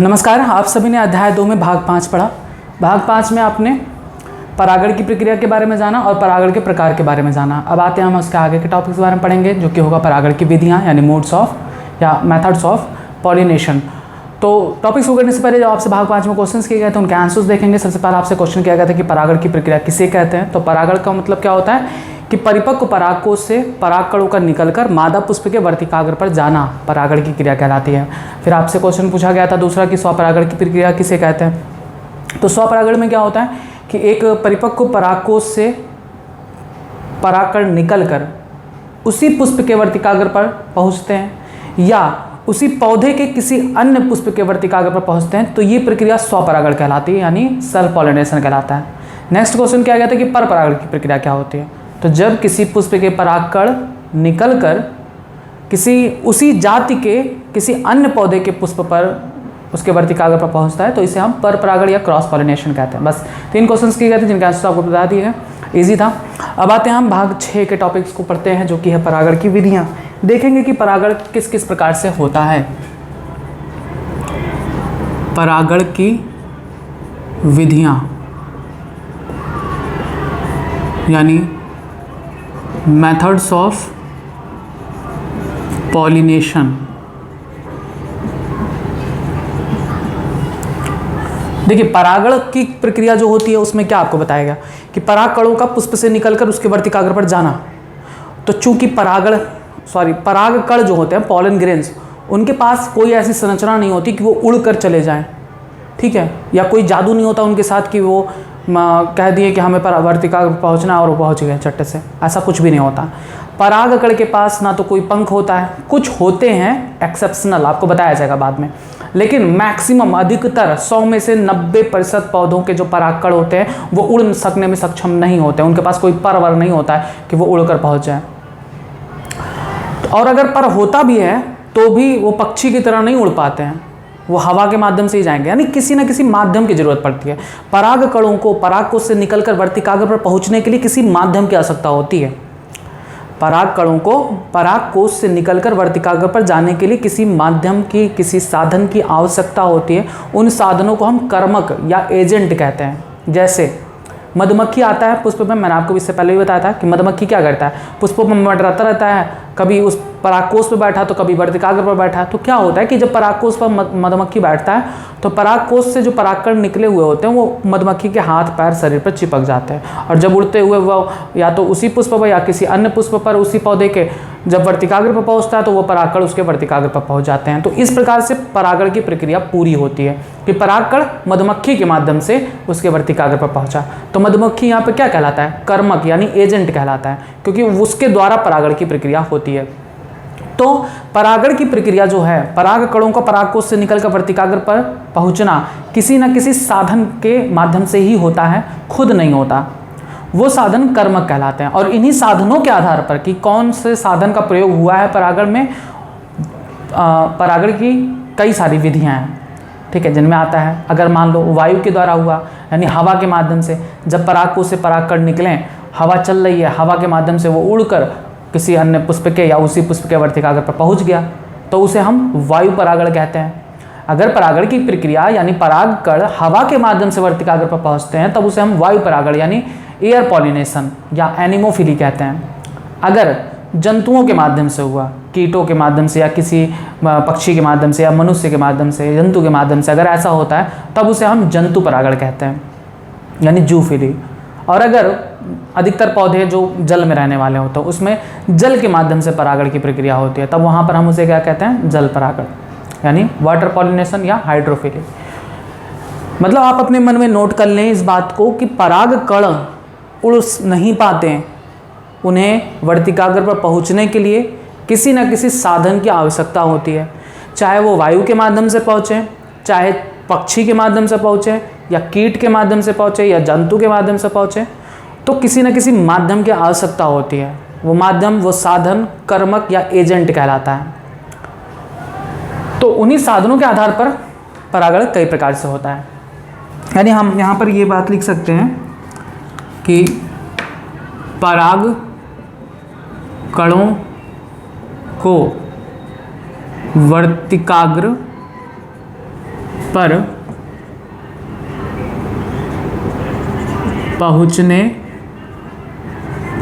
नमस्कार, आप सभी ने अध्याय 2 में भाग 5 पढ़ा। भाग 5 में आपने परागण की प्रक्रिया के बारे में जाना और परागण के प्रकार के बारे में जाना। अब आते हैं हम उसके आगे के टॉपिक्स के बारे में पढ़ेंगे, जो कि होगा परागण की विधियाँ यानी मोड्स ऑफ या मेथड्स ऑफ पॉलिनेशन। तो टॉपिक्स को करने से पहले जो आपसे भाग 5 में क्वेश्चंस किए गए थे उनके आंसर्स देखेंगे। सबसे पहले आपसे क्वेश्चन किया गया था कि परागण की प्रक्रिया किसे कहते हैं। तो परागण का मतलब क्या होता है कि परिपक्व परागकोश से परागकणों का निकलकर मादा पुष्प के वर्तिकाग्र पर जाना परागण की क्रिया कहलाती है। फिर आपसे क्वेश्चन पूछा गया था दूसरा कि स्वपरागण की प्रक्रिया किसे कहते हैं। तो स्वपरागण में क्या होता है कि एक परिपक्व परागकोश से परागकण निकलकर उसी पुष्प के वर्तिकाग्र पर पहुंचते हैं या उसी पौधे के किसी अन्य पुष्प के वर्तिकाग्र पर पहुंचते हैं, तो ये प्रक्रिया स्वपरागण कहलाती है यानी सेल्फ पॉलिनेशन कहलाता है। नेक्स्ट क्वेश्चन किया गया था कि परपरागण की प्रक्रिया क्या होती है। तो जब किसी पुष्प के परागकण निकलकर किसी उसी जाति के किसी अन्य पौधे के पुष्प पर उसके वर्तिकाग्र पर पहुंचता है तो इसे हम परपरागण या क्रॉस पॉलिनेशन कहते हैं। बस 3 क्वेश्चंस किए गए थे जिनके आंसर आपको बता दिए हैं, ईजी था। अब आते हैं हम भाग 6 के टॉपिक्स को पढ़ते हैं, जो कि है परागण की विधियां। देखेंगे कि परागण किस किस प्रकार से होता है। परागण की विधियां यानी मेथड्स ऑफ पॉलिनेशन। देखिए, परागण की प्रक्रिया जो होती है उसमें क्या आपको बताएगा कि परागकणों का पुष्प से निकलकर उसके वर्तिकाग्र पर जाना। तो चूंकि परागकण जो होते हैं पॉलन ग्रेन्स, उनके पास कोई ऐसी संरचना नहीं होती कि वो उड़कर चले जाएं, ठीक है, या कोई जादू नहीं होता उनके साथ कि वो कह दिए कि हमें वर्तिकाग्र पर पहुंचना और वो पहुंच गए चट्टे से। ऐसा कुछ भी नहीं होता। परागकण के पास ना तो कोई पंख होता है, कुछ होते हैं एक्सेप्शनल, आपको बताया जाएगा बाद में, लेकिन मैक्सिमम अधिकतर 100 में से 90% पौधों के जो परागकण होते हैं वो उड़ सकने में सक्षम नहीं होते। उनके पास कोई पर नहीं होता है कि वो उड़कर पहुंच जाए। और अगर पर होता भी है तो भी वो पक्षी की तरह नहीं उड़ पाते हैं, वो हवा के माध्यम से ही जाएंगे, यानी किसी न किसी माध्यम की जरूरत पड़ती है। परागकणों को परागकोश से निकलकर वर्तिकाग्र पर पहुंचने के लिए किसी माध्यम की आवश्यकता होती है। परागकणों को परागकोश से निकलकर वर्तिकाग्र पर जाने के लिए किसी माध्यम की, किसी साधन की आवश्यकता होती है। उन साधनों को हम कर्मक या एजेंट कहते हैं। जैसे मधुमक्खी आता है पुष्प में, मैंने आपको इससे पहले भी बताया था कि मधुमक्खी क्या करता है, पुष्पों में मंडराता रहता है, कभी उस परागकोश पर बैठा तो कभी वर्तिकाग्र पर बैठा। तो क्या होता है कि जब परागकोश पर मधुमक्खी बैठता है तो परागकोश से जो परागकण निकले हुए होते हैं वो मधुमक्खी के हाथ पैर शरीर पर चिपक जाते हैं, और जब उड़ते हुए वो या तो उसी पुष्प पर या किसी अन्य पुष्प पर उसी पौधे के जब वर्तिकाग्र पर पहुंचता है तो वो परागकण उसके वर्तिकाग्र पर पहुंच जाते हैं। तो इस प्रकार से परागण की प्रक्रिया पूरी होती है कि परागकण मधुमक्खी के माध्यम से उसके वर्तिकाग्र पर पहुंचा। तो मधुमक्खी यहाँ पे क्या कहलाता है, कर्मक यानी एजेंट कहलाता है, क्योंकि उसके द्वारा परागण की प्रक्रिया होती है। तो परागण की प्रक्रिया जो है, परागकणों का परागकोश से निकलकर वर्तिकाग्र पर पहुंचना किसी न किसी साधन के माध्यम से ही होता है, खुद नहीं होता। वो साधन कर्मक कहलाते हैं। और इन्हीं साधनों के आधार पर कि कौन से साधन का प्रयोग हुआ है परागण में, परागण की कई सारी विधियां हैं, ठीक है, जिनमें आता है अगर मान लो वायु के द्वारा हुआ यानी हवा के माध्यम से, जब परागकोश से परागकण निकलें, हवा चल रही है, हवा के माध्यम से वो उड़कर किसी अन्य पुष्प के या उसी पुष्प के वर्तिकाग्र पर पहुंच गया तो उसे हम वायु परागण कहते हैं। अगर परागण की प्रक्रिया यानी परागकण हवा के माध्यम से वर्तिकाग्र पर पहुंचते हैं तब उसे हम वायु परागण यानी एयर पॉलिनेशन या एनिमोफिली कहते हैं। अगर जंतुओं के माध्यम से हुआ, कीटों के माध्यम से या किसी पक्षी के माध्यम से या मनुष्य के माध्यम से, जंतु के माध्यम से अगर ऐसा होता है तब उसे हम जंतु परागण कहते हैं यानी जूफिली। और अगर अधिकतर पौधे जो जल में रहने वाले होते हैं उसमें जल के माध्यम से परागण की प्रक्रिया होती है, तब वहाँ पर हम उसे क्या कहते हैं, जल परागण यानी वाटर पॉलिनेशन या हाइड्रोफिली। मतलब आप अपने मन में नोट कर लें इस बात को कि परागकण उड़ नहीं पाते हैं, उन्हें वर्तिकाग्र पर पहुँचने के लिए किसी न किसी साधन की आवश्यकता होती है, चाहे वो वायु के माध्यम से पहुँचे, चाहे पक्षी के माध्यम से पहुँचे या कीट के माध्यम से पहुँचे या जंतु के माध्यम से पहुँचे, तो किसी न किसी माध्यम की आवश्यकता होती है। वो माध्यम, वो साधन कर्मक या एजेंट कहलाता है। तो उन्हीं साधनों के आधार पर परागण कई प्रकार से होता है। यानी हम यहाँ पर ये बात लिख सकते हैं कि पराग कणों को वर्तिकाग्र पर पहुंचने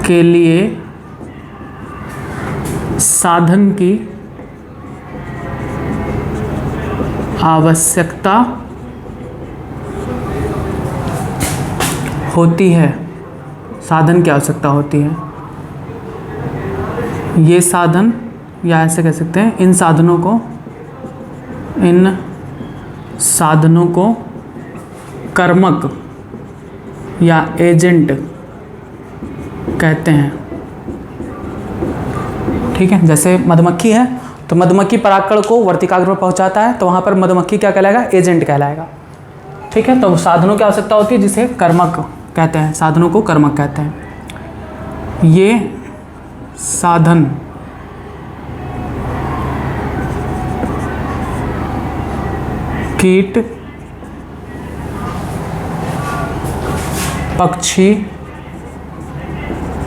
के लिए साधन की आवश्यकता होती है। साधन की आवश्यकता होती है। ये साधन, या ऐसे कह सकते हैं, इन साधनों को कर्मक या एजेंट कहते हैं। ठीक है, जैसे मधुमक्खी है तो मधुमक्खी परागकण को वर्तिकाग्र पर पहुंचाता है, तो वहां पर मधुमक्खी क्या कहलाएगा? एजेंट कहलाएगा। ठीक है, तो साधनों की आवश्यकता होती है जिसे कर्मक कहते हैं, साधनों को कर्मक कहते हैं। ये साधन कीट, पक्षी,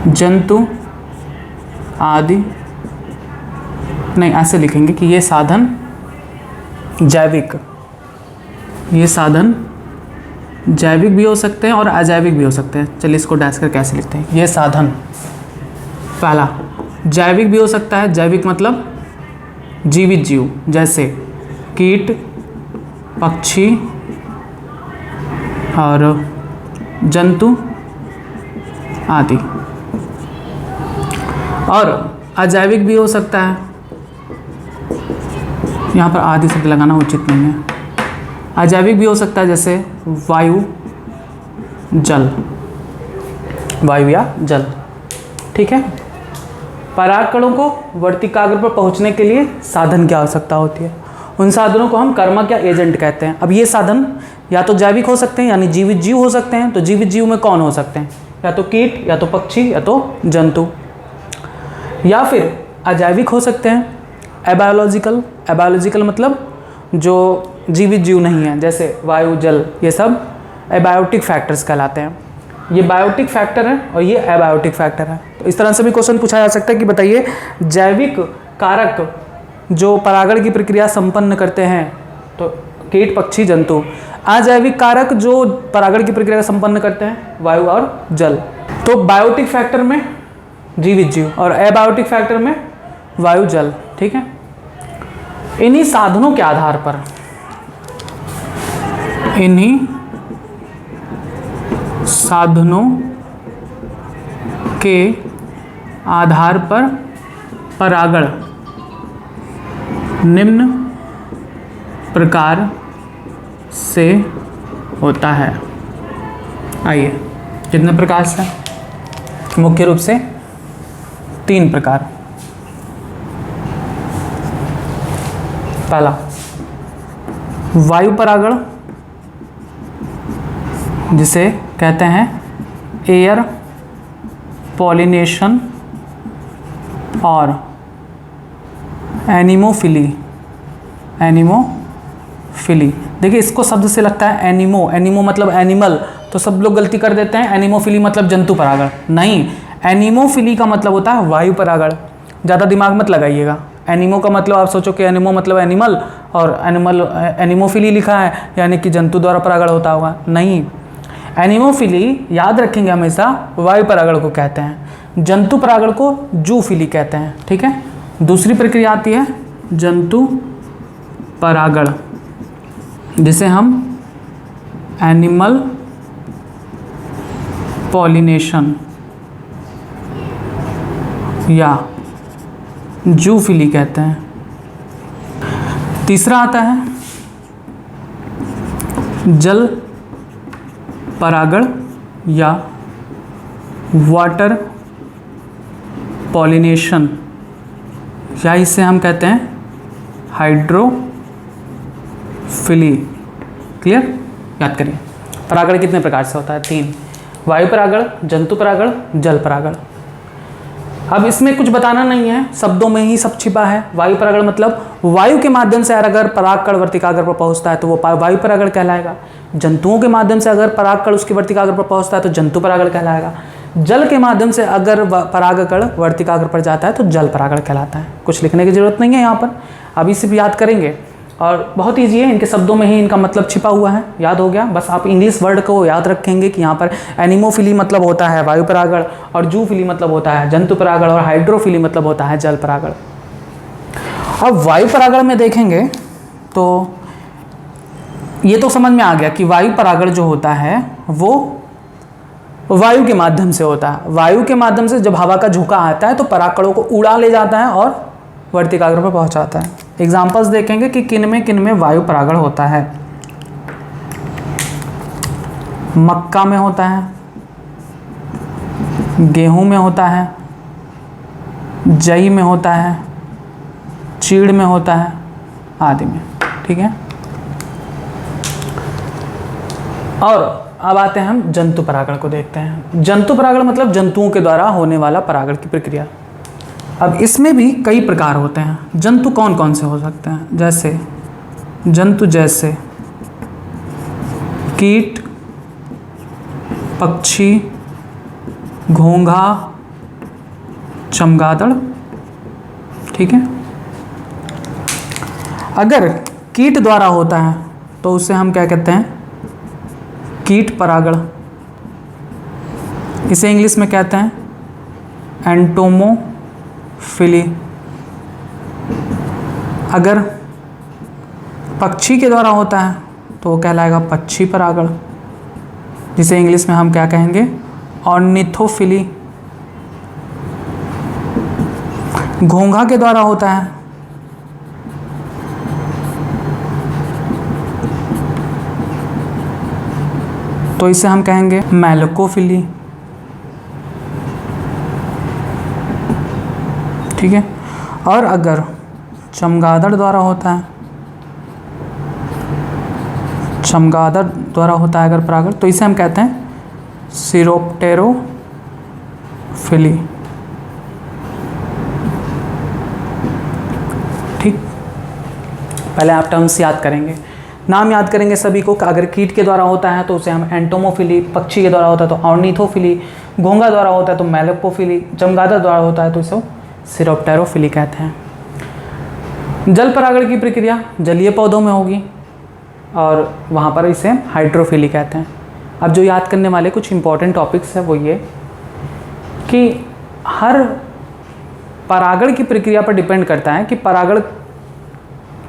जंतु आदि, नहीं ऐसे लिखेंगे कि ये साधन जैविक, ये साधन जैविक भी हो सकते हैं और अजैविक भी हो सकते हैं। चलिए इसको डैश कर कैसे लिखते हैं? ये साधन, पहला जैविक भी हो सकता है। जैविक मतलब जीवित जीव, जैसे कीट, पक्षी और जंतु आदि। और अजैविक भी हो सकता है, यहाँ पर आदि शब्द लगाना उचित नहीं है। अजैविक भी हो सकता है, जैसे वायु, जल, वायु या जल। ठीक है, परागकणों को वर्तिकाग्र पर पहुंचने के लिए साधन की आवश्यकता होती है। उन साधनों को हम कर्मक या एजेंट कहते हैं। अब ये साधन या तो जैविक हो सकते हैं, यानी जीवित जीव हो सकते हैं। तो जीवित जीव में कौन हो सकते हैं? या तो कीट, या तो पक्षी, या तो जंतु। या फिर अजैविक हो सकते हैं, एबायोलॉजिकल। एबायोलॉजिकल मतलब जो जीवित जीव नहीं है, जैसे वायु, जल, ये सब एबायोटिक फैक्टर्स कहलाते हैं। ये बायोटिक फैक्टर है और ये एबायोटिक फैक्टर है। तो इस तरह से भी क्वेश्चन पूछा जा सकता है कि बताइए जैविक कारक जो परागण की प्रक्रिया संपन्न करते हैं, तो कीट, पक्षी, जंतु। अजैविक कारक जो परागण की प्रक्रिया संपन्न करते हैं, वायु और जल। तो बायोटिक फैक्टर में जीवित जीव और एबायोटिक फैक्टर में वायु, जल। ठीक है, इन्हीं साधनों के आधार पर, इन्हीं साधनों के आधार पर परागण निम्न प्रकार से होता है। आइए, कितने प्रकार से? मुख्य रूप से 3 प्रकार। पहला वायु परागण, जिसे कहते हैं एयर पॉलिनेशन और एनिमोफिली। एनिमोफिली, देखिए इसको शब्द से लगता है एनिमो, एनिमो मतलब एनिमल, तो सब लोग गलती कर देते हैं। एनिमोफिली मतलब जंतु परागण, नहीं, एनिमोफिली का मतलब होता है वायु परागण। ज़्यादा दिमाग मत लगाइएगा। एनिमो का मतलब आप सोचो कि एनिमो मतलब एनिमल, और एनिमल एनिमोफिली लिखा है यानी कि जंतु द्वारा परागण होता होगा, नहीं। एनिमोफिली याद रखेंगे हमेशा वायु परागण को कहते हैं, जंतु परागण को जूफिली कहते हैं। ठीक है, दूसरी प्रक्रिया आती है जंतु परागण, जिसे हम एनिमल पॉलिनेशन या जूफिली कहते हैं। तीसरा आता है जल परागण या वाटर पॉलिनेशन, या इसे हम कहते हैं हाइड्रोफिली। क्लियर? याद करिए, परागण कितने प्रकार से होता है? 3। वायु परागण, जंतु परागण, जल परागण। अब इसमें कुछ बताना नहीं है, शब्दों में ही सब छिपा है। वायु परागण मतलब वायु के माध्यम से अगर परागकण वर्तिकाग्र पर पहुंचता है तो वो वायु परागण कहलाएगा। जंतुओं के माध्यम से अगर परागकण उसकी वर्तिकाग्र पर पहुंचता है तो जंतु परागण कहलाएगा। जल के माध्यम से अगर परागकण वर्तिकाग्र पर जाता है तो जल परागण कहलाता है। कुछ लिखने की जरूरत नहीं है यहाँ पर, अभी सिर्फ याद करेंगे और बहुत ईजी है, इनके शब्दों में ही इनका मतलब छिपा हुआ है, याद हो गया। बस आप इंग्लिश वर्ड को याद रखेंगे कि यहाँ पर एनिमोफिली मतलब होता है वायु परागण, और जूफिली मतलब होता है जंतु परागण, और हाइड्रोफिली मतलब होता है जल परागण। अब वायु परागण में देखेंगे तो ये तो समझ में आ गया कि वायु परागण जो होता है वो वायु के माध्यम से होता है। वायु के माध्यम से जब हवा का झोंका आता है तो परागकणों को उड़ा ले जाता है और वर्तिकाग्र पर पहुंचाता है। एग्जाम्पल्स देखेंगे कि किन में वायु परागण होता है। मक्का में होता है, गेहूं में होता है, जई में होता है, चीड़ में होता है, आदि में। ठीक है, और अब आते हैं हम जंतु परागण को देखते हैं। जंतु परागण मतलब जंतुओं के द्वारा होने वाला परागण की प्रक्रिया। अब इसमें भी कई प्रकार होते हैं। जंतु कौन कौन से हो सकते हैं? जैसे कीट, पक्षी, घोंघा, चमगादड़। ठीक है, अगर कीट द्वारा होता है तो उसे हम क्या कहते हैं? कीट परागण। इसे इंग्लिश में कहते हैं एंटोमोफिली। अगर पक्षी के द्वारा होता है तो वो कहलाएगा पक्षी परागण, जिसे इंग्लिश में हम क्या कहेंगे? ऑर्निथोफिली। घोंघा के द्वारा होता है तो इसे हम कहेंगे मैलकोफिली। ठीक है, और अगर चमगादड़ द्वारा होता है, अगर परागण, तो इसे हम कहते हैं सिरोप्टेरोफिली। ठीक, पहले आप टर्म्स याद करेंगे, नाम याद करेंगे सभी को। अगर कीट के द्वारा होता है तो उसे हम एंटोमोफिली, पक्षी के द्वारा होता है तो ऑर्निथोफिली, घोंघा द्वारा होता है तो मैलकोफिली, चमगादड़ द्वारा होता है तो इसे सिरोप्टेरोफिली कहते हैं। जल परागण की प्रक्रिया जलीय पौधों में होगी और वहाँ पर इसे हाइड्रोफिली कहते हैं। अब जो याद करने वाले कुछ इंपॉर्टेंट टॉपिक्स है वो ये कि हर परागण की प्रक्रिया पर डिपेंड करता है कि परागण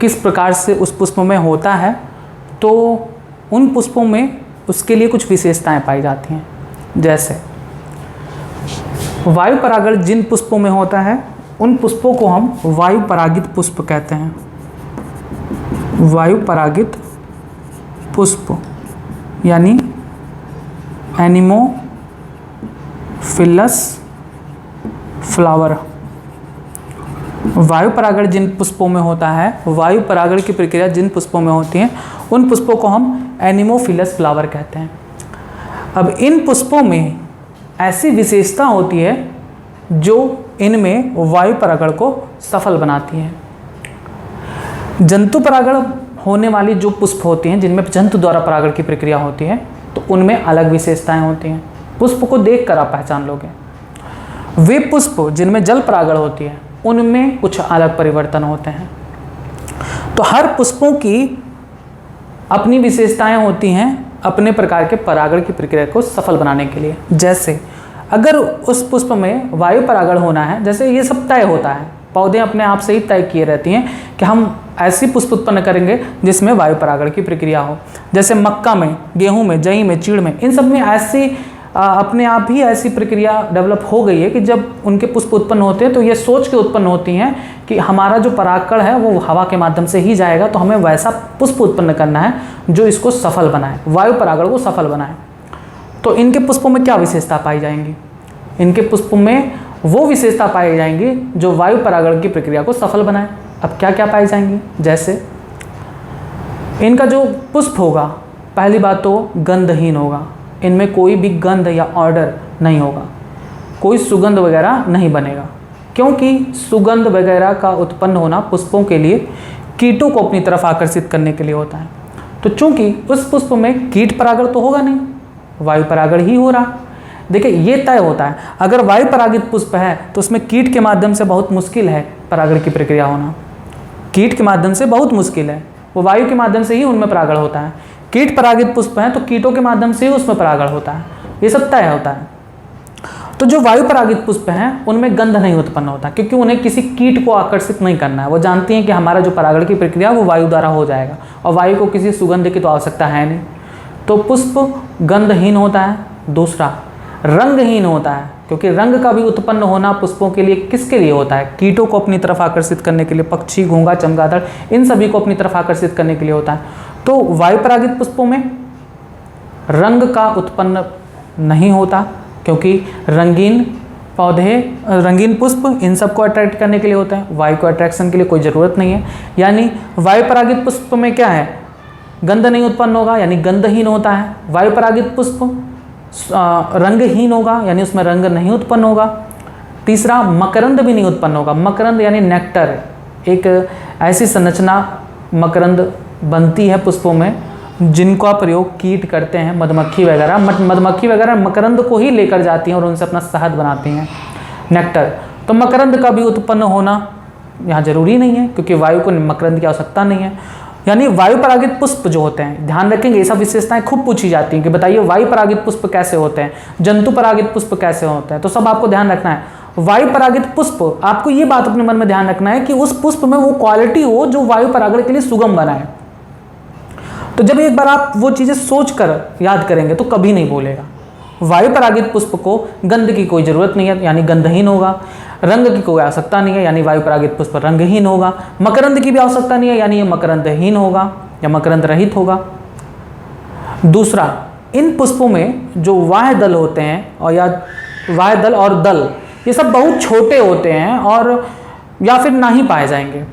किस प्रकार से उस पुष्प में होता है, तो उन पुष्पों में उसके लिए कुछ विशेषताएं पाई जाती हैं। जैसे वायु परागण जिन पुष्पों में होता है उन पुष्पों को हम वायु परागित पुष्प कहते हैं। वायु परागित पुष्प यानी एनिमोफिलस फ्लावर। वायु परागण जिन पुष्पों में होता है, वायु परागण की प्रक्रिया जिन पुष्पों में होती है उन पुष्पों को हम एनिमोफिलस फ्लावर कहते हैं। अब इन पुष्पों में ऐसी विशेषता होती है जो इनमें वायु परागण को सफल बनाती है। जंतु परागण होने वाली जो पुष्प होती हैं, जिनमें जंतु द्वारा परागण की प्रक्रिया होती है, तो उनमें अलग विशेषताएं होती हैं। पुष्प को देखकर आप पहचान लोगे। वे पुष्प जिनमें जल परागण होती है उनमें कुछ अलग परिवर्तन होते हैं। तो हर पुष्पों की अपनी विशेषताएं होती हैं अपने प्रकार के परागण की प्रक्रिया को सफल बनाने के लिए। जैसे अगर उस पुष्प में वायु परागण होना है, जैसे ये सब तय होता है, पौधे अपने आप से ही तय किए रहती हैं कि हम ऐसी पुष्प उत्पन्न करेंगे जिसमें वायु परागण की प्रक्रिया हो। जैसे मक्का में, गेहूं में, जई में, चीड़ में, इन सब में ऐसी अपने आप ही ऐसी प्रक्रिया डेवलप हो गई है कि जब उनके पुष्प उत्पन्न होते हैं तो ये सोच के उत्पन्न होती हैं कि हमारा जो परागकण है वो हवा के माध्यम से ही जाएगा, तो हमें वैसा पुष्प उत्पन्न करना है जो इसको सफल बनाए, वायु परागण को सफल बनाए। तो इनके पुष्पों में क्या विशेषता पाई जाएंगी? इनके पुष्पों में वो विशेषता पाई जाएंगी जो वायु परागण की प्रक्रिया को सफल बनाए। अब क्या क्या पाई जाएंगी? जैसे इनका जो पुष्प होगा, पहली बात तो गंधहीन होगा, इनमें कोई भी गंध या ऑर्डर नहीं होगा, कोई सुगंध वगैरह नहीं बनेगा, क्योंकि सुगंध वगैरह का उत्पन्न होना पुष्पों के लिए कीटों को अपनी तरफ आकर्षित करने के लिए होता है। तो चूंकि उस पुष्प में कीट परागण तो होगा नहीं, वायु परागण ही हो रहा। देखिए ये तय होता है, अगर वायु परागित पुष्प है तो उसमें कीट के माध्यम से बहुत मुश्किल है परागण की प्रक्रिया होना, कीट के माध्यम से बहुत मुश्किल है, वो वायु के माध्यम से ही उनमें परागण होता है। कीट परागित पुष्प हैं तो कीटों के माध्यम से ही उसमें परागण होता है, ये सब तय होता है। तो जो वायु परागित पुष्प हैं उनमें गंध नहीं उत्पन्न होता, क्योंकि उन्हें किसी कीट को आकर्षित नहीं करना है। वो जानती हैं कि हमारा जो परागण की प्रक्रिया वो वायु द्वारा हो जाएगा, और वायु को किसी सुगंध की तो आवश्यकता है नहीं, तो पुष्प गंधहीन होता है। दूसरा, रंगहीन होता है, क्योंकि रंग का भी उत्पन्न होना पुष्पों के लिए किसके लिए होता है? कीटों को अपनी तरफ आकर्षित करने के लिए, पक्षी, घोंघा, चमगादड़, इन सभी को अपनी तरफ आकर्षित करने के लिए होता है। तो वायु परागित पुष्पों में रंग का उत्पन्न नहीं होता, क्योंकि रंगीन पौधे, रंगीन पुष्प इन सबको अट्रैक्ट करने के लिए होते हैं, वायु को अट्रैक्शन के लिए कोई ज़रूरत नहीं है। यानी वायु परागित पुष्प में क्या है? गंध नहीं उत्पन्न होगा, यानी गंधहीन होता है। वायु परागित पुष्प रंगहीन होगा, यानी उसमें रंग नहीं उत्पन्न होगा। तीसरा, मकरंद भी नहीं उत्पन्न होगा। मकरंद यानी नेक्टर, एक ऐसी संरचना मकरंद बनती है पुष्पों में जिनका प्रयोग कीट करते हैं, मधुमक्खी वगैरह। मधुमक्खी वगैरह मकरंद को ही लेकर जाती हैं और उनसे अपना शहद बनाती हैं, नेक्टर। तो मकरंद का भी उत्पन्न होना यहाँ जरूरी नहीं है, क्योंकि वायु को मकरंद की आवश्यकता नहीं है। यानी वायु परागित पुष्प जो होते हैं, ध्यान रखेंगे ये सब विशेषताएं खूब पूछी जाती हैं कि बताइए वायु परागित पुष्प कैसे होते हैं, जंतु परागित पुष्प कैसे होते हैं, तो सब आपको ध्यान रखना है। वायु परागित पुष्प, आपको ये बात अपने मन में ध्यान रखना है कि उस पुष्प में वो क्वालिटी हो जो वायु परागण के लिए सुगम बनाए। तो जब एक बार आप वो चीज़ें सोच कर याद करेंगे तो कभी नहीं भूलेगा। वायु परागित पुष्प को गंध की कोई ज़रूरत नहीं है, यानी गंधहीन होगा। रंग की कोई आवश्यकता नहीं है, यानी वायु परागित पुष्प रंगहीन होगा। मकरंद की भी आवश्यकता नहीं है, यानी ये मकरंदहीन होगा या मकरंद रहित होगा। दूसरा, इन पुष्पों में जो वाह्य दल होते हैं और या वाह्य दल और दल, ये सब बहुत छोटे होते हैं और या फिर ना ही पाए जाएंगे।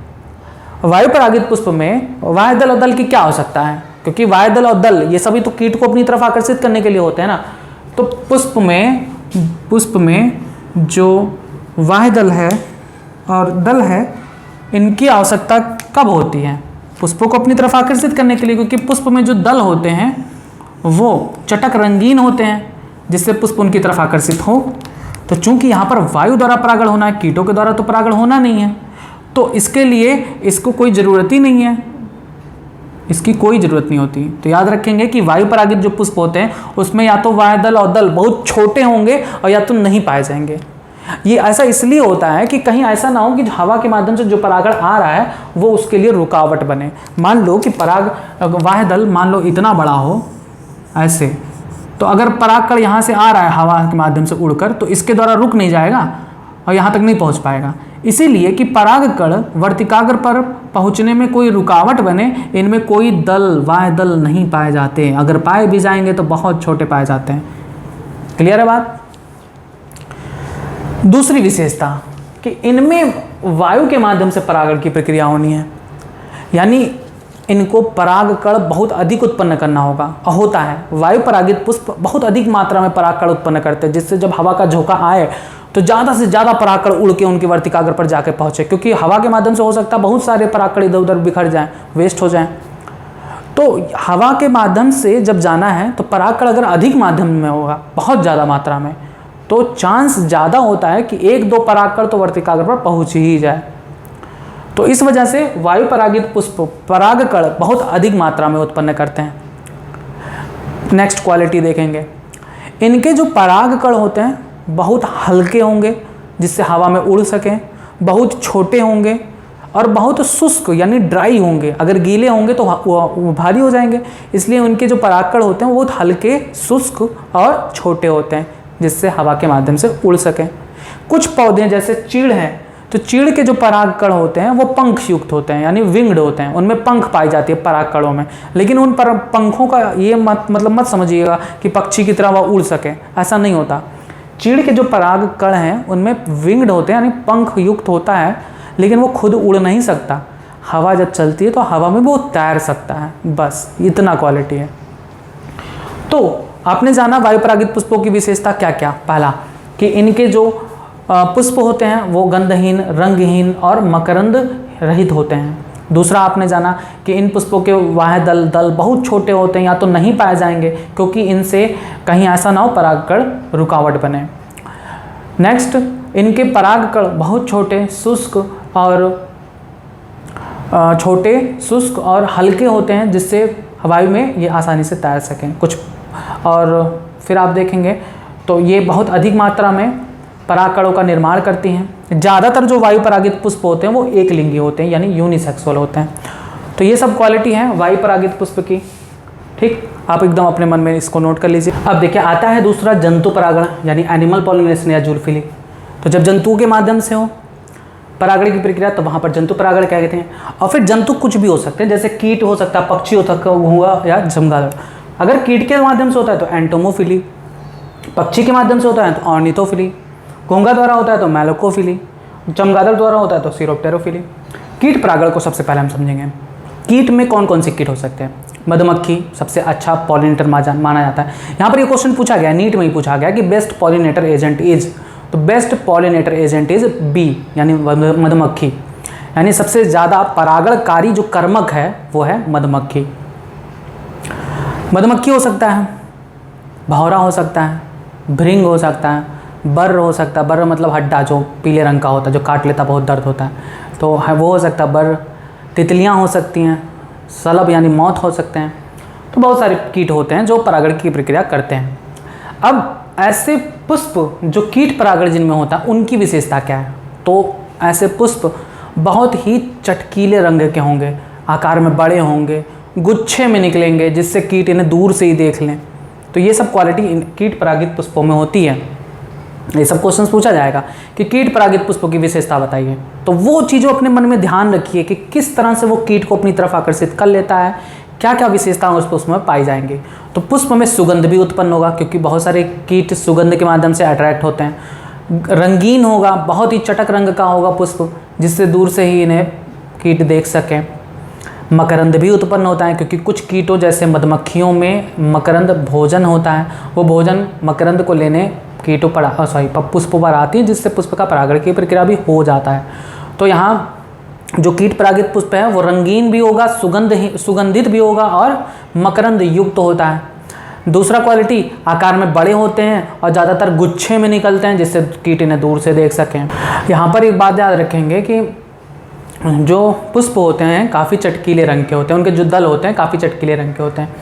वायु परागित पुष्प में वाह्य दल और दल की क्या आवश्यकता है? क्योंकि वाह्य दल और दल ये सभी तो कीट को अपनी तरफ आकर्षित करने के लिए होते हैं ना। तो पुष्प में जो वाह्य दल है और दल है, इनकी आवश्यकता कब होती है? पुष्पों को अपनी तरफ आकर्षित करने के लिए, क्योंकि पुष्प में जो दल होते हैं वो चटक रंगीन होते हैं, जिससे पुष्प उनकी तरफ आकर्षित हो। तो चूंकि यहाँ पर वायु द्वारा परागण होना है, कीटों के द्वारा तो परागण होना नहीं है, तो इसके लिए इसको कोई ज़रूरत ही नहीं है, इसकी कोई ज़रूरत नहीं होती। तो याद रखेंगे कि वायु परागित जो पुष्प होते हैं उसमें या तो वाह्य दल और दल बहुत छोटे होंगे और या तो नहीं पाए जाएंगे। ये ऐसा इसलिए होता है कि कहीं ऐसा ना हो कि हवा के माध्यम से जो परागण आ रहा है वो उसके लिए रुकावट बने। मान लो कि वाह्य दल मान लो इतना बड़ा हो ऐसे, तो अगर परागकण यहाँ से आ रहा है हवा के माध्यम से उड़कर, तो इसके द्वारा रुक नहीं जाएगा और यहाँ तक नहीं पहुँच पाएगा। इसीलिए कि परागकण वर्तिकाग्र पर पहुँचने में कोई रुकावट बने, इनमें कोई दल, वाह्य दल नहीं पाए जाते। अगर पाए भी जाएंगे तो बहुत छोटे पाए जाते हैं। क्लियर है बात? दूसरी विशेषता कि इनमें वायु के माध्यम से परागण की प्रक्रिया होनी है, यानी इनको परागकण बहुत अधिक उत्पन्न करना होगा, और होता है। वायु परागित पुष्प बहुत अधिक मात्रा में परागकण उत्पन्न करते हैं, जिससे जब हवा का झोंका आए तो ज़्यादा से ज़्यादा परागकण उड़ के उनके वर्तिकाग्र पर जाकर पहुँचे, क्योंकि हवा के माध्यम से हो सकता है बहुत सारे परागकण इधर उधर बिखर जाएं, वेस्ट हो जाएं। तो हवा के माध्यम से जब जाना है तो परागकण अगर अधिक माध्यम में होगा, बहुत ज़्यादा मात्रा में, तो चांस ज़्यादा होता है कि एक दो परागकण तो वर्तिकाग्र पर पहुँच ही जाए। तो इस वजह से वायु परागित पुष्प परागकण बहुत अधिक मात्रा में उत्पन्न करते हैं। नेक्स्ट क्वालिटी देखेंगे, इनके जो परागकण होते हैं बहुत हल्के होंगे, जिससे हवा में उड़ सकें, बहुत छोटे होंगे और बहुत शुष्क यानी ड्राई होंगे। अगर गीले होंगे तो वो भारी हो जाएंगे, इसलिए उनके जो परागकण होते हैं वो बहुत हल्के, शुष्क और छोटे होते हैं, जिससे हवा के माध्यम से उड़ सकें। कुछ पौधे जैसे चीड़ हैं, तो चीड़ के जो परागकण होते हैं वो पंख युक्त होते हैं, यानी विंग्ड होते हैं, उनमें पंख पाई जाती है परागकणों में। लेकिन उन पंखों का ये मत समझिएगा कि पक्षी की तरह वह उड़ सके, ऐसा नहीं होता। चीड़ के जो परागकण हैं उनमें विंग्ड होते हैं, यानी पंख युक्त होता है, लेकिन वो खुद उड़ नहीं सकता। हवा जब चलती है तो हवा में वो तैर सकता है, बस इतना क्वालिटी है। तो आपने जाना वायु परागित पुष्पों की विशेषता क्या क्या। पहला कि इनके जो पुष्प होते हैं वो गंधहीन, रंगहीन और मकरंद रहित होते हैं। दूसरा आपने जाना कि इन पुष्पों के वाह्य दल बहुत छोटे होते हैं, या तो नहीं पाए जाएंगे क्योंकि इनसे कहीं ऐसा ना हो परागकण रुकावट बने। नेक्स्ट, इनके परागकण बहुत छोटे, शुष्क और छोटे, शुष्क और हल्के होते हैं, जिससे वायु में ये आसानी से तैर सकें कुछ। और फिर आप देखेंगे तो ये बहुत अधिक मात्रा में परागकणों का निर्माण करती हैं। ज़्यादातर जो वायु परागित पुष्प होते हैं वो एक लिंगी होते हैं, यानी यूनिसेक्सुअल होते हैं। तो ये सब क्वालिटी है वायु परागित पुष्प की। ठीक, आप एकदम अपने मन में इसको नोट कर लीजिए। अब देखिए आता है दूसरा जंतु परागण, यानी एनिमल पॉलिनेशन या जूलफिली। तो जब जंतुओं के माध्यम से हो परागण की प्रक्रिया तो वहाँ पर जंतु परागण कहते हैं। और फिर जंतु कुछ भी हो सकते हैं, जैसे कीट हो सकता है, पक्षी हो सकता हुआ या चमगादड़। अगर कीट के माध्यम से होता है तो एंटोमोफिली, पक्षी के माध्यम से होता है तो ऑर्निथोफिली, घोंघा द्वारा होता है तो मैलोकोफिली, चमगादड़ द्वारा होता है तो सीरोप्टेरोफिली। कीट परागण को सबसे पहले हम समझेंगे। कीट में कौन कौन से कीट हो सकते हैं? मधुमक्खी सबसे अच्छा पॉलिनेटर माना जाता है। यहाँ पर ये क्वेश्चन पूछा गया, नीट में ही पूछा गया कि बेस्ट पॉलिनेटर एजेंट इज, तो best pollinator agent is bee, यानी मधुमक्खी। यानी सबसे ज़्यादा परागणकारी जो कर्मक है वो है मधुमक्खी। मधुमक्खी हो सकता है, भौरा हो सकता है, भृंग हो सकता है, बर्र हो सकता है। बर्र मतलब हड्डा जो पीले रंग का होता है, जो काट लेता बहुत दर्द होता है, तो है वो हो सकता है बर्र। तितलियाँ हो सकती हैं, सलब यानी मौत हो सकते हैं। तो बहुत सारे कीट होते हैं जो परागण की प्रक्रिया करते हैं। अब ऐसे पुष्प जो कीट परागण जिनमें होता है उनकी विशेषता क्या है? तो ऐसे पुष्प बहुत ही चटकीले रंग के होंगे, आकार में बड़े होंगे, गुच्छे में निकलेंगे जिससे कीट इन्हें दूर से ही देख लें। तो ये सब क्वालिटी कीट परागित पुष्पों में होती है। ये सब क्वेश्चन पूछा जाएगा कि कीट परागित पुष्पों की विशेषता बताइए। तो वो चीज़ों अपने मन में ध्यान रखिए कि किस तरह से वो कीट को अपनी तरफ आकर्षित कर लेता है, क्या क्या विशेषताएं उस पुष्प में पाई जाएंगी। तो पुष्प में सुगंध भी उत्पन्न होगा, क्योंकि बहुत सारे कीट सुगंध के माध्यम से अट्रैक्ट होते हैं। रंगीन होगा, बहुत ही चटक रंग का होगा पुष्प, जिससे दूर से ही इन्हें कीट देख सकें। मकरंद भी उत्पन्न होता है, क्योंकि कुछ कीटों जैसे मधुमक्खियों में मकरंद भोजन होता है, वो भोजन मकरंद को लेने कीटों पर पुष्पों पर आती है, जिससे पुष्प का परागण की प्रक्रिया भी हो जाता है। तो यहाँ जो कीट परागित पुष्प है वो रंगीन भी होगा, सुगंधित भी होगा और मकरंद युक्त होता है। दूसरा क्वालिटी, आकार में बड़े होते हैं और ज़्यादातर गुच्छे में निकलते हैं, जिससे कीट इन्हें दूर से देख सकें। यहाँ पर एक बात याद रखेंगे कि जो पुष्प होते हैं काफ़ी चटकीले रंग के होते हैं, उनके जो दल होते हैं काफ़ी चटकीले रंग के होते हैं,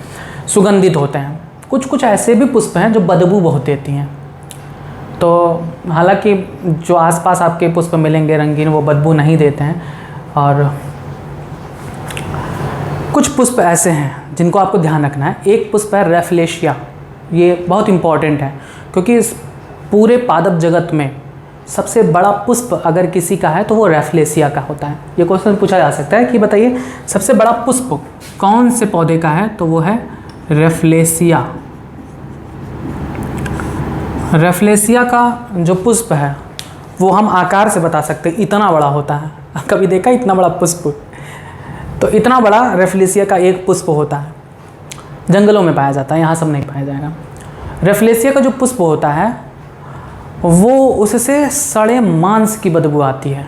सुगंधित होते हैं। कुछ ऐसे भी पुष्प हैं जो बदबू बहुत देती हैं। तो हालांकि जो आसपास आपके पुष्प मिलेंगे रंगीन वो बदबू नहीं देते हैं। और कुछ पुष्प ऐसे हैं जिनको आपको ध्यान रखना है। एक पुष्प है रेफ्लेशिया, ये बहुत इम्पॉर्टेंट है, क्योंकि इस पूरे पादप जगत में सबसे बड़ा पुष्प अगर किसी का है तो वो रेफ्लेशिया का होता है। ये क्वेश्चन पूछा जा सकता है कि बताइए सबसे बड़ा पुष्प कौन से पौधे का है, तो वो है रेफ्लेशिया। रेफ्लेशिया का जो पुष्प है वो हम आकार से बता सकते हैं, इतना बड़ा होता है। कभी देखा इतना बड़ा पुष्प? तो इतना बड़ा रेफ्लेशिया का एक पुष्प होता है, जंगलों में पाया जाता है, यहाँ सब नहीं पाया जाएगा। रेफ्लेशिया का जो पुष्प होता है वो उससे सड़े मांस की बदबू आती है।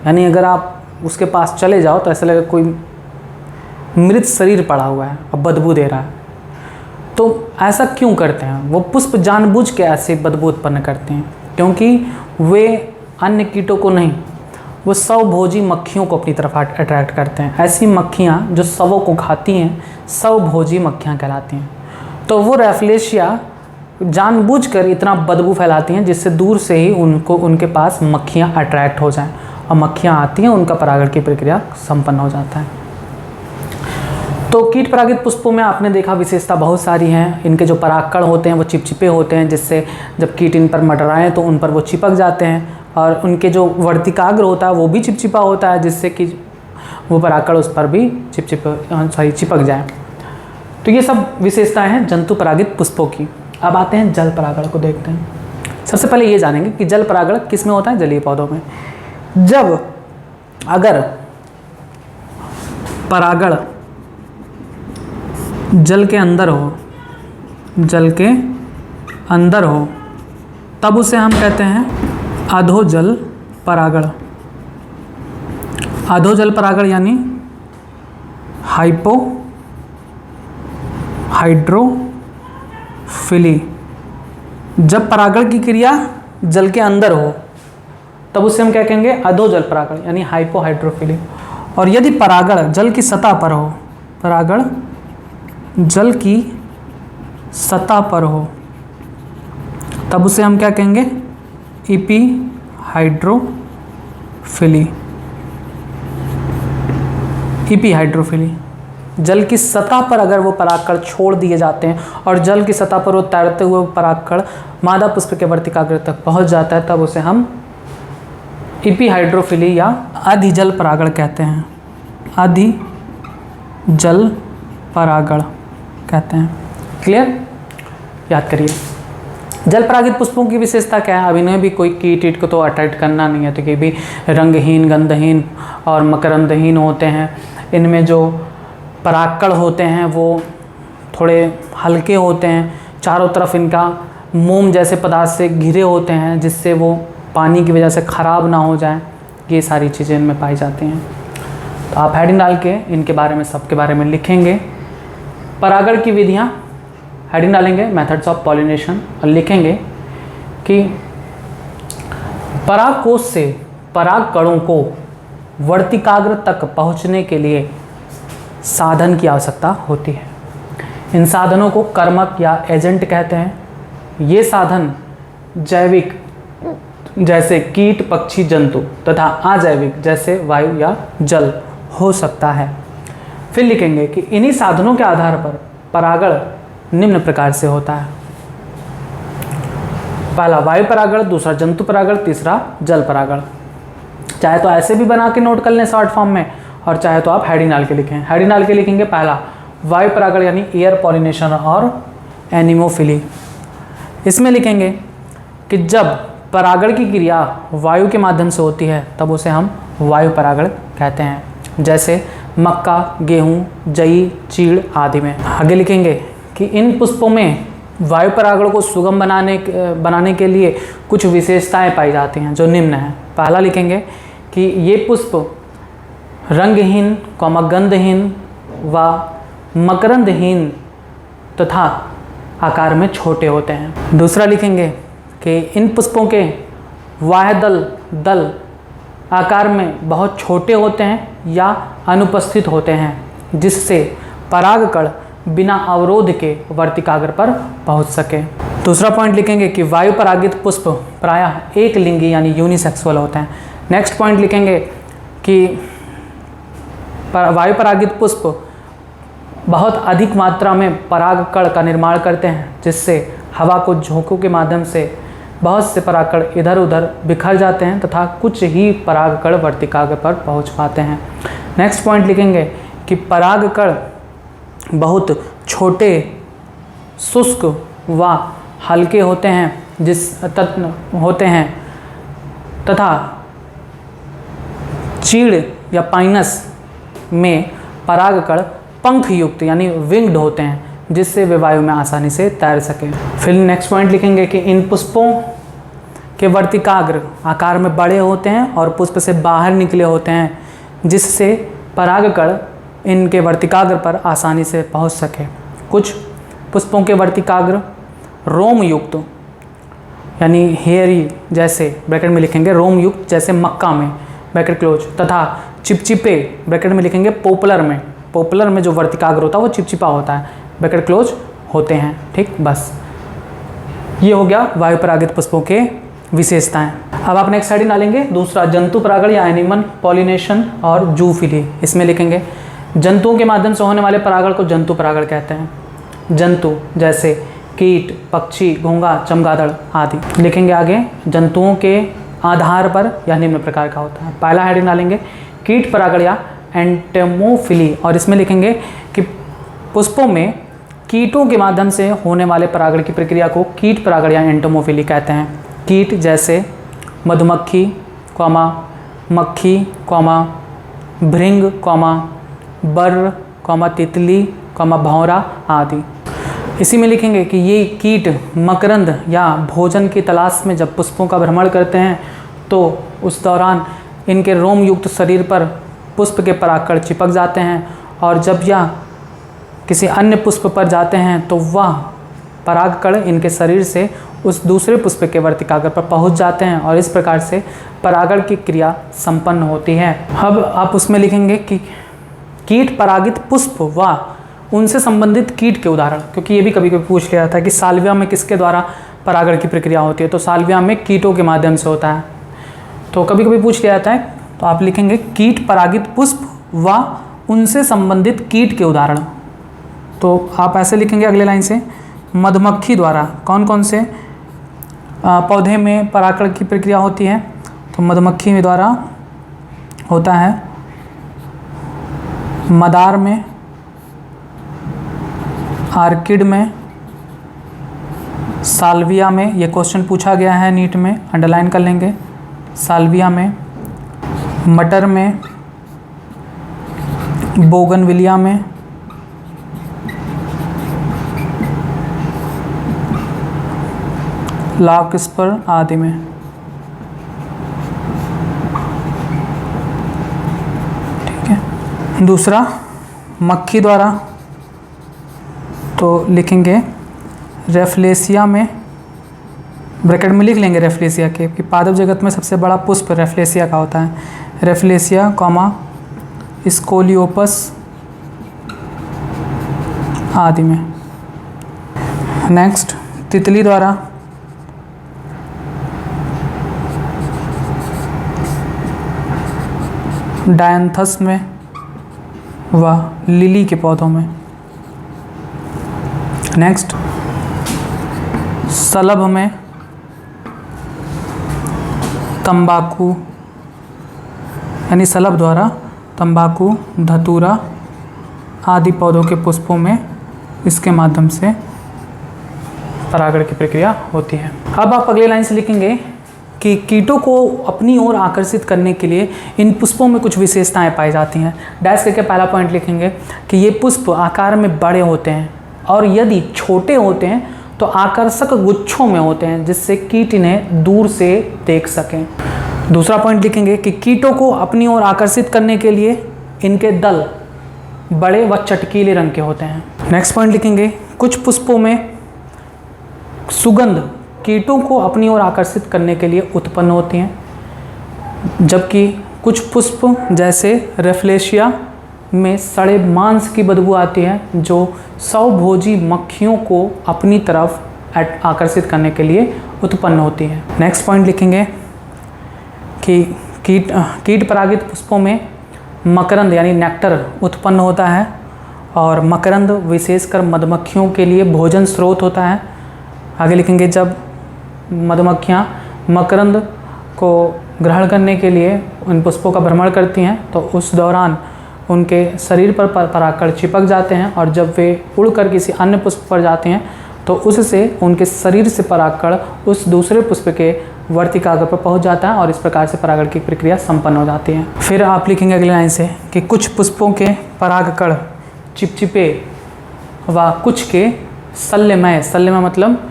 यानी अगर आप उसके पास चले जाओ तो ऐसा लगेगा कोई मृत शरीर पड़ा हुआ है और बदबू दे रहा है। तो ऐसा क्यों करते हैं? वो पुष्प जानबूझ के ऐसे बदबू उत्पन्न करते हैं, क्योंकि वे अन्य कीटों को नहीं, वो स्वभोजी मक्खियों को अपनी तरफ अट्रैक्ट करते हैं। ऐसी मक्खियाँ जो शवों को खाती हैं स्वभोजी मक्खियाँ कहलाती हैं। तो वो रेफ्लेशिया जानबूझकर इतना बदबू फैलाती हैं जिससे दूर से ही उनके पास मक्खियाँ अट्रैक्ट हो जाएं, और मक्खियाँ आती हैं, उनका परागण की प्रक्रिया संपन्न हो जाता है। तो कीट परागित पुष्पों में आपने देखा विशेषता बहुत सारी हैं। इनके जो परागकण होते हैं वो चिपचिपे होते हैं, जिससे जब कीट इन पर मंडराएं तो उन पर वो चिपक जाते हैं, और उनके जो वर्तिकाग्र होता है वो भी चिपचिपा होता है, जिससे कि वो परागकण उस पर भी चिपक जाए। तो ये सब विशेषताएं हैं जंतु परागित पुष्पों की। अब आते हैं जल परागण को देखते हैं। सबसे पहले ये जानेंगे कि जल परागण किस में होता है? जलीय पौधों में। जब अगर परागण जल के अंदर हो तब उसे हम कहते हैं अधोजल परागण। अधोजल परागण यानी हाइड्रोफिली। जब परागण की क्रिया जल के अंदर हो तब उसे हम क्या कहेंगे? अधोजल परागण यानी हाइपोहाइड्रोफिली। और यदि परागण जल की सतह पर हो, परागण जल की सतह पर हो, तब उसे हम क्या कहेंगे? इपीहाइड्रोफिली। इपीहाइड्रोफिली, जल की सतह पर अगर वो परागकण छोड़ दिए जाते हैं और जल की सतह पर वो तैरते हुए परागकण मादा पुष्प के वर्तिकाग्र तक पहुंच जाता है, तब उसे हम इपीहाइड्रोफिली या अधिजल परागण कहते हैं। अधिजल परागण कहते हैं। क्लियर? याद करिए। जल परागित पुष्पों की विशेषता क्या है? अब इन्हें भी कोई कीट को तो अट्रैक्ट करना नहीं है, तो कि भी रंगहीन, गंधहीन और मकरंदहीन होते हैं। इनमें जो परागकण होते हैं वो थोड़े हल्के होते हैं, चारों तरफ इनका मोम जैसे पदार्थ से घिरे होते हैं, जिससे वो पानी की वजह से ख़राब ना हो जाए। ये सारी चीज़ें इनमें पाई जाती हैं। तो आप हेडिंग डाल के इनके बारे में, सबके बारे में लिखेंगे। परागण की विधियाँ हेडिंग डालेंगे, मेथड्स ऑफ पॉलिनेशन, और लिखेंगे कि परागकोश से परागकणों को वर्तिकाग्र तक पहुंचने के लिए साधन की आवश्यकता होती है। इन साधनों को कर्मक या एजेंट कहते हैं। ये साधन जैविक जैसे कीट, पक्षी, जंतु तथा अजैविक जैसे वायु या जल हो सकता है। फिर लिखेंगे कि इन्हीं साधनों के आधार पर परागण निम्न प्रकार से होता है। पहला वायु परागण, दूसरा जंतु परागण, तीसरा जल परागण। चाहे तो ऐसे भी बना के नोट कर लें शॉर्ट फॉर्म में, और चाहे तो आप हेडिंग डाल के लिखें। हेडिंग डाल के लिखेंगे पहला वायु परागण यानी एयर पॉलिनेशन और एनिमोफिली। इसमें लिखेंगे कि जब परागण की क्रिया वायु के माध्यम से होती है तब उसे हम वायु परागण कहते हैं, जैसे मक्का, गेहूँ, जई, चीड़ आदि में। आगे लिखेंगे कि इन पुष्पों में वायु परागण को सुगम बनाने के लिए कुछ विशेषताएं पाई जाती हैं, जो निम्न हैं। पहला लिखेंगे कि ये पुष्प रंगहीन, गंधहीन व मकरंदहीन तथा आकार में छोटे होते हैं। दूसरा लिखेंगे कि इन पुष्पों के दल आकार में बहुत छोटे होते हैं या अनुपस्थित होते हैं, जिससे परागकण बिना अवरोध के वर्तिकाग्र पर पहुंच सके। दूसरा पॉइंट लिखेंगे कि वायु परागित पुष्प प्रायः एक लिंगी यानी यूनिसेक्सुअल होते हैं। नेक्स्ट पॉइंट लिखेंगे कि वायु परागित पुष्प बहुत अधिक मात्रा में परागकण का निर्माण करते हैं, जिससे हवा को झोंकों के माध्यम से बहुत से परागकण इधर उधर बिखर जाते हैं तथा कुछ ही परागकण वर्तिकाग्र पर पहुंच पाते हैं। नेक्स्ट पॉइंट लिखेंगे कि परागकण बहुत छोटे, शुष्क व हल्के होते हैं तथा चीड़ या पाइनस में परागकण पंख युक्त यानी विंग्ड होते हैं, जिससे वे वायु में आसानी से तैर सकें। फिर नेक्स्ट पॉइंट लिखेंगे कि इन पुष्पों के वर्तिकाग्र आकार में बड़े होते हैं और पुष्प से बाहर निकले होते हैं, जिससे परागकण इनके वर्तिकाग्र पर आसानी से पहुंच सके। कुछ पुष्पों के वर्तिकाग्र रोम युक्त यानी हेयरी जैसे, ब्रैकेट में लिखेंगे रोम युक्त जैसे मक्का में, ब्रैकेट क्लोज, तथा चिपचिपे, ब्रैकेट में लिखेंगे पोपलर में जो वर्तिकाग्र होता है वो चिपचिपा होता है, ब्रैकेट क्लोज होते हैं। ठीक, बस ये हो गया वायु परागित पुष्पों के विशेषताएं। अब आप नेक्स्ट हेडिंग डालेंगे दूसरा जंतु परागण या एनिमल पॉलिनेशन और जूफिली। इसमें लिखेंगे जंतुओं के माध्यम से होने वाले परागण को जंतु परागण कहते हैं। जंतु जैसे कीट, पक्षी, घोंघा, चमगादड़ आदि। लिखेंगे आगे जंतुओं के आधार पर यह निम्न प्रकार का होता है। पहला हेडिंग डालेंगे कीट परागण या एंटोमोफिली, और इसमें लिखेंगे कि पुष्पों में कीटों के माध्यम से होने वाले परागण की प्रक्रिया को कीट परागण या एंटोमोफिली कहते हैं। कीट जैसे मधुमक्खी, मक्खी, भृंग, बर्र, तितली, भौरा आदि। इसी में लिखेंगे कि ये कीट मकरंद या भोजन की तलाश में जब पुष्पों का भ्रमण करते हैं तो उस दौरान इनके रोम युक्त शरीर पर पुष्प के परागकण चिपक जाते हैं, और जब यह किसी अन्य पुष्प पर जाते हैं तो वह परागकण इनके शरीर से उस दूसरे पुष्प के वर्तिकाग्र पर पहुंच जाते हैं और इस प्रकार से परागण की क्रिया संपन्न होती है। अब आप उसमें लिखेंगे कि कीट परागित पुष्प व उनसे संबंधित कीट के उदाहरण, क्योंकि ये भी कभी कभी पूछ लिया था कि साल्विया में किसके द्वारा परागण की प्रक्रिया होती है, तो साल्विया में कीटों के माध्यम से होता है, तो कभी कभी पूछ लिया जाता है। तो आप लिखेंगे कीट परागित पुष्प व उनसे संबंधित कीट के उदाहरण। तो आप ऐसे लिखेंगे अगले लाइन से, मधुमक्खी द्वारा कौन कौन से पौधे में परागण की प्रक्रिया होती है, तो मधुमक्खी द्वारा होता है मदार में, आर्किड में, साल्विया में, ये क्वेश्चन पूछा गया है नीट में, अंडरलाइन कर लेंगे, साल्विया में, मटर में, बोगनविलिया में, लार्कस्पर आदि में। ठीक है। दूसरा मक्खी द्वारा तो लिखेंगे रेफ्लेसिया में, ब्रैकेट में लिख लेंगे रेफ्लेसिया के, कि पादप जगत में सबसे बड़ा पुष्प रेफ्लेसिया का होता है, रेफ्लेसिया कॉमा स्कोलियोपस आदि में। नेक्स्ट तितली द्वारा डायंथस में व लिली के पौधों में। नेक्स्ट सलभ में तंबाकू, यानी सलभ द्वारा तंबाकू, धतूरा आदि पौधों के पुष्पों में इसके माध्यम से परागण की प्रक्रिया होती है। अब आप अगले लाइन से लिखेंगे कि कीटों को अपनी ओर आकर्षित करने के लिए इन पुष्पों में कुछ विशेषताएं पाई जाती हैं। डैश करके पहला पॉइंट लिखेंगे कि ये पुष्प आकार में बड़े होते हैं और यदि छोटे होते हैं तो आकर्षक गुच्छों में होते हैं, जिससे कीट इन्हें दूर से देख सकें। दूसरा पॉइंट लिखेंगे कि कीटों को अपनी ओर आकर्षित करने के लिए इनके दल बड़े व चटकीले रंग के होते हैं। नेक्स्ट पॉइंट लिखेंगे कुछ पुष्पों में सुगंध कीटों को अपनी ओर आकर्षित करने के लिए उत्पन्न होती हैं, जबकि कुछ पुष्प जैसे रेफ्लेशिया में सड़े मांस की बदबू आती है, जो स्वभोजी मक्खियों को अपनी तरफ आकर्षित करने के लिए उत्पन्न होती है। नेक्स्ट पॉइंट लिखेंगे कि कीट परागित पुष्पों में मकरंद यानी नेक्टर उत्पन्न होता है और मकरंद विशेषकर मधुमक्खियों के लिए भोजन स्रोत होता है। आगे लिखेंगे जब मधुमक्खियाँ मकरंद को ग्रहण करने के लिए उन पुष्पों का भ्रमण करती हैं तो उस दौरान उनके शरीर पर परागकण चिपक जाते हैं और जब वे उड़कर किसी अन्य पुष्प पर जाते हैं तो उससे उनके शरीर से परागकण उस दूसरे पुष्प के वर्तिकाग्र पर पहुंच जाता है और इस प्रकार से परागण की प्रक्रिया संपन्न हो जाती है। फिर आप लिखेंगे अगले लाइन से कि कुछ पुष्पों के परागकण चिपचिपे व कुछ के शल्यमय, शल्यमय मतलब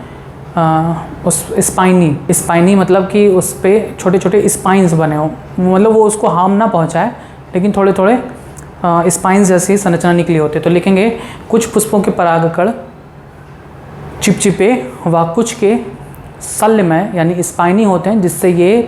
उस स्पाइनी मतलब कि उस पर छोटे छोटे स्पाइन्स बने हो, मतलब वो उसको हार्म ना पहुंचाए लेकिन थोड़े थोड़े स्पाइन्स जैसी संरचना निकली होती है। तो लिखेंगे कुछ पुष्पों के परागकण चिपचिपे व कुछ के शल्यमय यानी स्पाइनी होते हैं, जिससे ये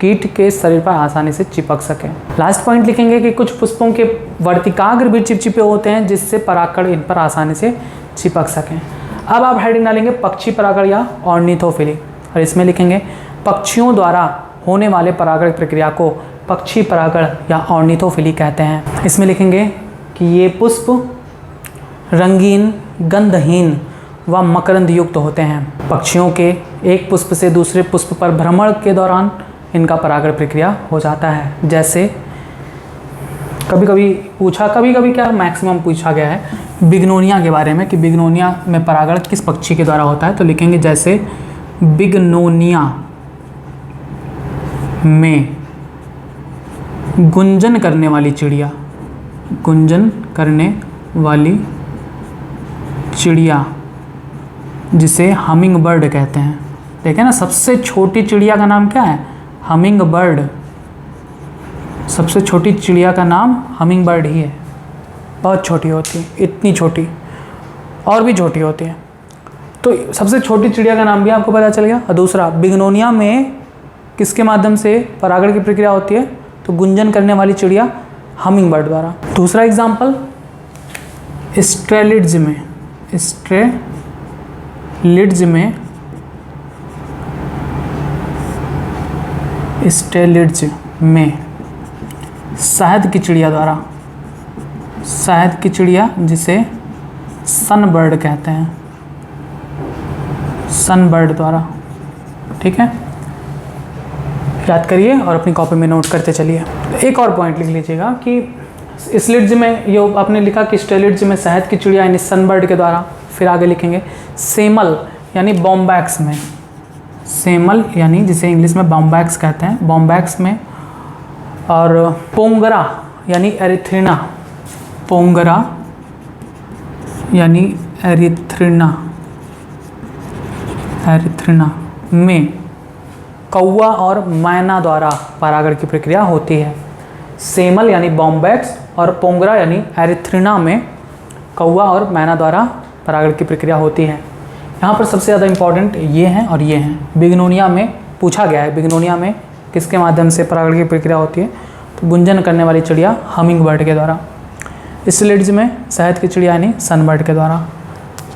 कीट के शरीर पर आसानी से चिपक सकें। लास्ट पॉइंट लिखेंगे कि कुछ पुष्पों के वर्तिकाग्र भी चिपचिपे होते हैं, जिससे परागकण इन पर आसानी से चिपक सकें। अब आप हेडिंग डालेंगे पक्षी परागण या ऑर्निथोफिली, और इसमें लिखेंगे पक्षियों द्वारा होने वाले परागण प्रक्रिया को पक्षी परागण या ऑर्निथोफिली कहते हैं। इसमें लिखेंगे कि ये पुष्प रंगीन, गंधहीन व मकरंद युक्त होते हैं। पक्षियों के एक पुष्प से दूसरे पुष्प पर भ्रमण के दौरान इनका परागण प्रक्रिया हो जाता है। जैसे कभी कभी क्या मैक्सिमम पूछा गया है बिग्नोनिया के बारे में कि बिग्नोनिया में परागण किस पक्षी के द्वारा होता है, तो लिखेंगे जैसे बिग्नोनिया में गुंजन करने वाली चिड़िया, गुंजन करने वाली चिड़िया जिसे हमिंग बर्ड कहते हैं। देखें ना, सबसे छोटी चिड़िया का नाम क्या है? Humming bird. सबसे छोटी चिड़िया का नाम हमिंग बर्ड ही है। बहुत छोटी होती है, इतनी छोटी, और भी छोटी होती है। तो सबसे छोटी चिड़िया का नाम भी आपको पता चल गया। और दूसरा, बिग्नोनिया में किसके माध्यम से परागण की प्रक्रिया होती है, तो गुंजन करने वाली चिड़िया हमिंग बर्ड द्वारा। दूसरा एग्जाम्पल, स्ट्रेलिड्स में शहद की चिड़िया द्वारा, शहद की चिड़िया जिसे सन बर्ड कहते हैं, सन बर्ड द्वारा। ठीक है, याद करिए और अपनी कॉपी में नोट करते चलिए। एक और पॉइंट लिख लीजिएगा कि स्लिड्स में ये आपने लिखा कि स्टेलिड्स में शहद की चिड़िया यानी सनबर्ड के द्वारा। फिर आगे लिखेंगे सेमल यानी बॉम्बैक्स में, सेमल यानी जिसे इंग्लिश में बॉम्बैक्स कहते हैं, बॉम्बैक्स में। और पोंगरा यानी एरिथ्रिना, पोंगरा यानी एरिथ्रिना में कौवा और मैना द्वारा परागण की प्रक्रिया होती है। सेमल यानी बॉम्बैक्स और पोंगरा यानी एरिथ्रिना में कौवा और मैना द्वारा परागण की प्रक्रिया होती है। यहाँ पर सबसे ज़्यादा इंपॉर्टेंट ये हैं और ये हैं। बिग्नोनिया में पूछा गया है, बिग्नोनिया में किसके माध्यम से परागण की प्रक्रिया होती है, तो गुंजन करने वाली चिड़िया हमिंग बर्ड के द्वारा। स्लिड्स में शहद की चिड़िया यानी सनबर्ड के द्वारा।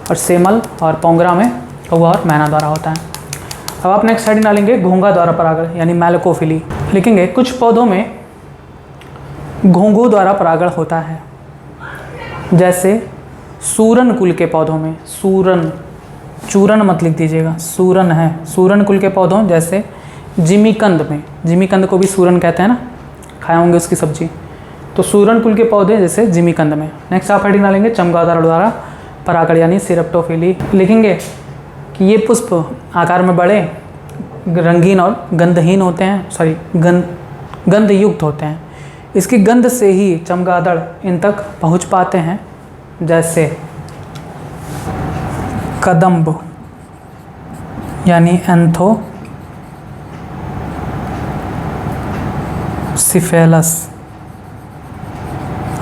और सेमल और पोंगरा में कौवा और मैना द्वारा होता है। अब आप नेक्स्ट हेडिंग डालेंगे घोंघा द्वारा परागण यानी मैलकोफिली। लिखेंगे कुछ पौधों में घोंघों द्वारा परागण होता है, जैसे सूरन कुल के पौधों में, सूरन, चूरन मत लिख दीजिएगा, सूरन है, सूरन कुल के पौधों जैसे जिमीकंद में, जिमीकंद को भी सूरन कहते हैं ना, खाए होंगे उसकी सब्जी, तो सूरन कुल के पौधे जैसे जिमीकंद में। नेक्स्ट आप हेडिंग डालेंगे चमगादड़ द्वारा परागण यानी सिरप्टोफिली। लिखेंगे कि ये पुष्प आकार में बड़े, रंगीन और गंधहीन होते हैं, सॉरी गंधयुक्त होते हैं। इसकी गंध से ही चमगादड़ इन तक पहुंच पाते हैं, जैसे कदम्ब यानी एंथोसिफेलस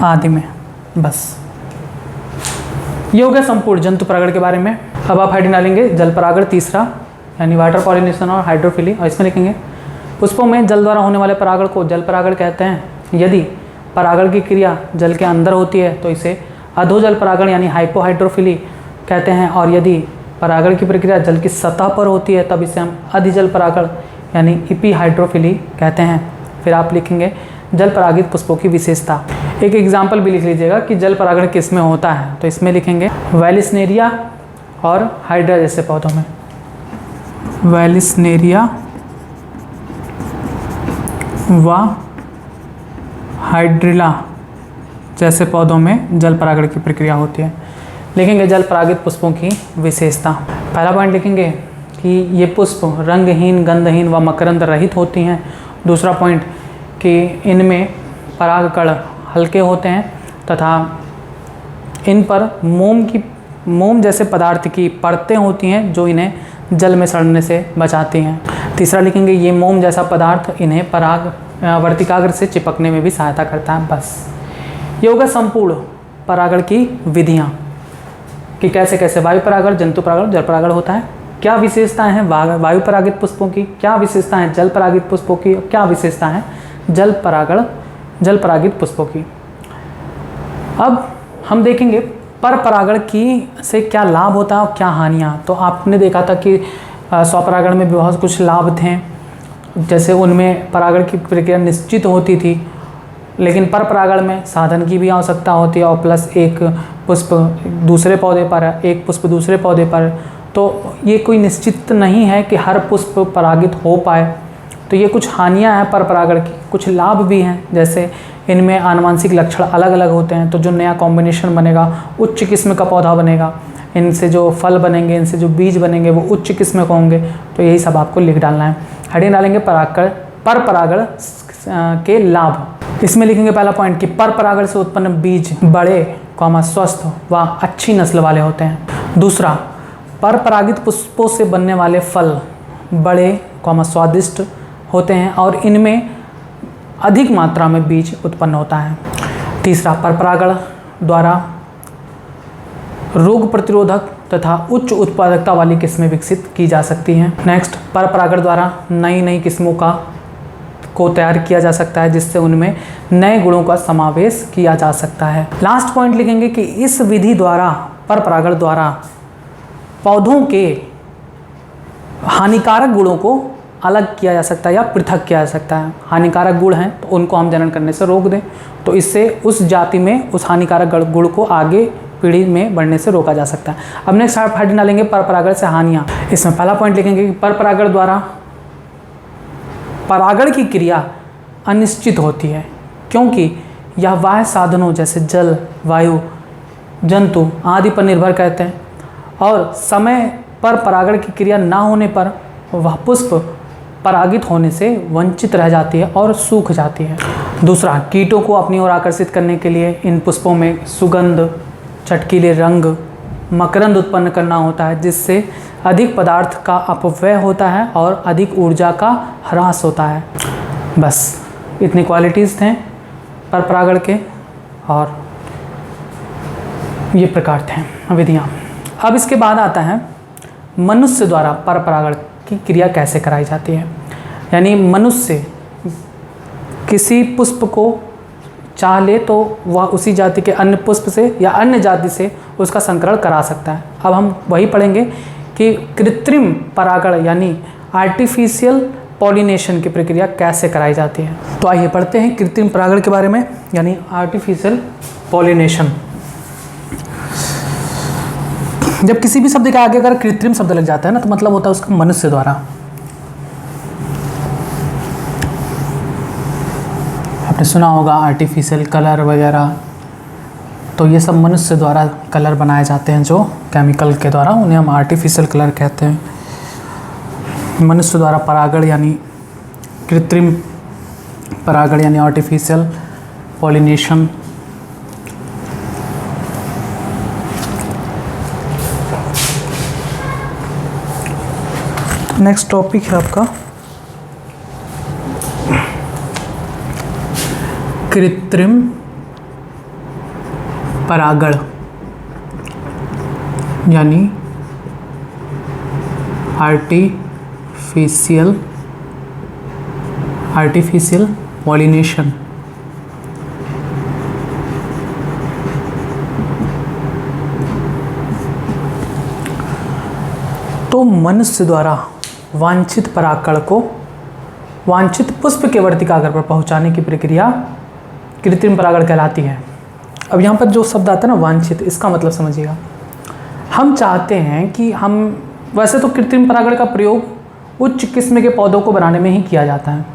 आदि में। बस ये हो गया संपूर्ण जंतु परागण के बारे में। अब आप हेडिंग डालेंगे जल परागण तीसरा यानी वाटर पॉलिनेशन और हाइड्रोफिली। और इसमें लिखेंगे पुष्पों में जल द्वारा होने वाले परागण को जल परागण कहते हैं। यदि परागण की क्रिया जल के अंदर होती है तो इसे अधोजल परागण यानी हाइपोहाइड्रोफिली कहते हैं। और यदि परागण की प्रक्रिया जल की सतह पर होती है तब इसे हम अधिजल परागण यानी इपीहाइड्रोफिली कहते हैं। फिर आप लिखेंगे जल परागित पुष्पों की विशेषता। एक एग्जाम्पल भी लिख लीजिएगा कि जल परागण किस में होता है, तो इसमें लिखेंगे वेलिस्नेरिया और हाइड्रा जैसे पौधों में, वेलिस्नेरिया व हाइड्रिला जैसे पौधों में जल परागण की प्रक्रिया होती है। लिखेंगे जल परागित पुष्पों की विशेषता। पहला पॉइंट लिखेंगे कि ये पुष्प रंगहीन, गंधहीन व मकरंद रहित होती हैं। दूसरा पॉइंट कि इनमें परागकण हल्के होते हैं तथा इन पर मोम जैसे पदार्थ की परतें होती हैं जो इन्हें जल में सड़ने से बचाती हैं। तीसरा लिखेंगे ये मोम जैसा पदार्थ इन्हें वर्तिकाग्र से चिपकने में भी सहायता करता है। बस ये होगा संपूर्ण परागण की विधियाँ कि कैसे कैसे वायु परागण, जंतु परागण, जल परागण होता है, क्या विशेषताएं हैं वायु परागित पुष्पों की, क्या विशेषताएं हैं जल परागित पुष्पों की, क्या विशेषता है जल परागित पुष्पों की। अब हम देखेंगे पर परागण की से क्या लाभ होता है और क्या हानियाँ। तो आपने देखा था कि स्वपरागण में बहुत कुछ लाभ थे, जैसे उनमें परागण की प्रक्रिया निश्चित होती थी, लेकिन पर परागण में साधन की भी आवश्यकता होती है और प्लस एक पुष्प दूसरे पौधे पर है, एक पुष्प दूसरे पौधे पर, तो ये कोई निश्चित नहीं है कि हर पुष्प परागित हो पाए। तो ये कुछ हानियाँ हैं पर परागण की, कुछ लाभ भी हैं, जैसे इनमें आनुवंशिक लक्षण अलग अलग होते हैं, तो जो नया कॉम्बिनेशन बनेगा उच्च किस्म का पौधा बनेगा, इनसे जो फल बनेंगे, इनसे जो बीज बनेंगे वो उच्च किस्म के होंगे। तो यही सब आपको लिख डालना है। हेडिंग डालेंगे पर परागण के लाभ। इसमें लिखेंगे पहला पॉइंट कि पर परागण से उत्पन्न बीज बड़े, स्वस्थ व अच्छी नस्ल वाले होते हैं। दूसरा, पर परागित पुष्पों से बनने वाले फल बड़े, स्वादिष्ट होते हैं और इनमें अधिक मात्रा में बीज उत्पन्न होता है। तीसरा, पर परागण द्वारा रोग प्रतिरोधक तथा उच्च उत्पादकता वाली किस्में विकसित की जा सकती हैं। नेक्स्ट, पर परागण द्वारा नई नई किस्मों को तैयार किया जा सकता है, जिससे उनमें नए गुणों का समावेश किया जा सकता है। लास्ट पॉइंट लिखेंगे कि इस विधि द्वारा, पर परागण द्वारा पौधों के हानिकारक गुणों को अलग किया जा सकता है या पृथक किया जा सकता है। हानिकारक गुण हैं तो उनको हम जनन करने से रोक दें, तो इससे उस जाति में उस हानिकारक गुण को आगे पीढ़ी में बढ़ने से रोका जा सकता है। अब नेक्स्ट हेडिंग डालेंगे पर परागण से हानियाँ। इसमें पहला पॉइंट लिखेंगे कि पर परागण द्वारा परागण की क्रिया अनिश्चित होती है, क्योंकि यह बाह्य साधनों जैसे जल, वायु, जंतु आदि पर निर्भर करते हैं और समय पर परागण की क्रिया ना होने पर वह पुष्प परागित होने से वंचित रह जाती है और सूख जाती है। दूसरा, कीटों को अपनी ओर आकर्षित करने के लिए इन पुष्पों में सुगंध, चटकीले रंग, मकरंद उत्पन्न करना होता है, जिससे अधिक पदार्थ का अपव्यय होता है और अधिक ऊर्जा का ह्रास होता है। बस इतनी क्वालिटीज़ थे पर परागण के और ये प्रकार थे विधियाँ। अब इसके बाद आता है मनुष्य द्वारा पर परागण की क्रिया कैसे कराई जाती है। यानी मनुष्य किसी पुष्प को चाह ले तो वह उसी जाति के अन्य पुष्प से या अन्य जाति से उसका संकरण करा सकता है। अब हम वही पढ़ेंगे कि कृत्रिम परागण यानी आर्टिफिशियल पॉलिनेशन की प्रक्रिया कैसे कराई जाती है। तो आइए पढ़ते हैं कृत्रिम परागण के बारे में, यानी आर्टिफिशियल पॉलिनेशन। जब किसी भी शब्द के आगे अगर कृत्रिम शब्द लग जाता है ना, तो मतलब होता है उसका मनुष्य द्वारा। आपने सुना होगा आर्टिफिशियल कलर वगैरह, तो ये सब मनुष्य द्वारा कलर बनाए जाते हैं जो केमिकल के द्वारा, उन्हें हम आर्टिफिशियल कलर कहते हैं। मनुष्य द्वारा परागण यानी कृत्रिम परागण यानी आर्टिफिशियल पॉलिनेशन। नेक्स्ट टॉपिक है आपका कृत्रिम परागण यानी आर्टिफिशियल पॉलिनेशन। तो मनुष्य द्वारा वांछित परागकण को वांछित पुष्प के वर्तिकाग्र पर पहुंचाने की प्रक्रिया कृत्रिम परागण कहलाती है। अब यहाँ पर जो शब्द आता है ना वांछित, इसका मतलब समझिएगा। हम चाहते हैं कि वैसे तो कृत्रिम परागण का प्रयोग उच्च किस्म के पौधों को बनाने में ही किया जाता है।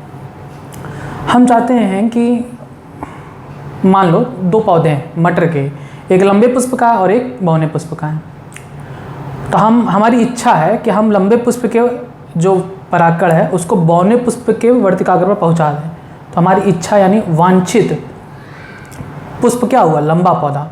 हम चाहते हैं कि मान लो दो पौधे हैं मटर के, एक लंबे पुष्प का और एक बौने पुष्प का है। तो हमारी इच्छा है कि हम लंबे पुष्प के जो परागकण है उसको बौने पुष्प के वर्तिकाग्र पर पहुंचा दें। तो हमारी इच्छा यानी वांछित पुष्प क्या हुआ, लंबा पौधा।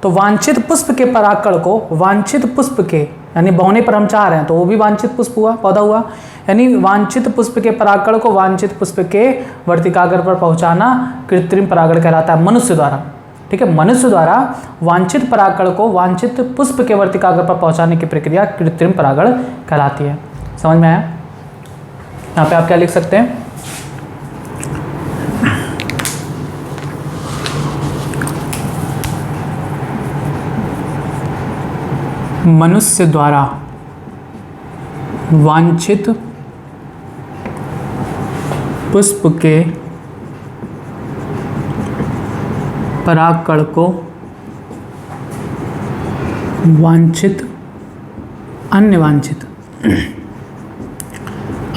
तो वांछित पुष्प के परागकण को वांछित पुष्प के यानी बौने पर हम चाह रहे हैं तो वो भी वांछित पुष्प हुआ, पौधा हुआ। यानी वांछित पुष्प के परागकण को वांछित पुष्प के वर्तिकाग्र पर पहुंचाना कृत्रिम परागण कहलाता है मनुष्य द्वारा। ठीक है, मनुष्य द्वारा वांछित परागकण को वांछित पुष्प के वर्तिकाग्र पर पहुंचाने की प्रक्रिया कृत्रिम परागण कहलाती है। समझ में आया? यहाँ पे आप क्या लिख सकते हैं, मनुष्य द्वारा वांछित पुष्प के परागकण को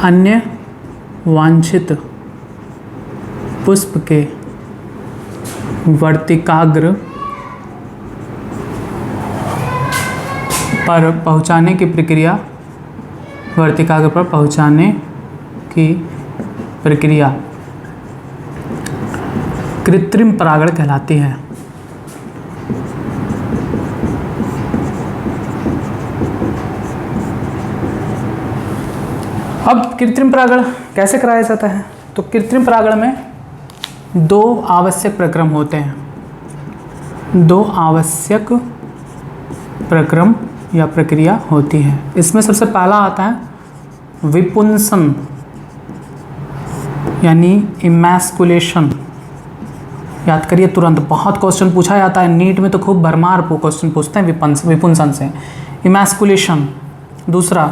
अन्य वांछित पुष्प के वर्तिकाग्र पर पहुंचाने की प्रक्रिया वर्तिकाग्र पर पहुंचाने की प्रक्रिया कृत्रिम परागण कहलाती है। अब कृत्रिम परागण कैसे कराया जाता है? तो कृत्रिम परागण में दो आवश्यक प्रक्रम होते हैं। दो आवश्यक प्रक्रम यह प्रक्रिया होती है। इसमें सबसे पहला आता है विपुंसन यानी इमैस्कुलेशन। याद करिए तुरंत, बहुत क्वेश्चन पूछा जाता है नीट में, तो खूब भरमार क्वेश्चन पूछते हैं विपुंसन से। इमैस्कुलेशन। दूसरा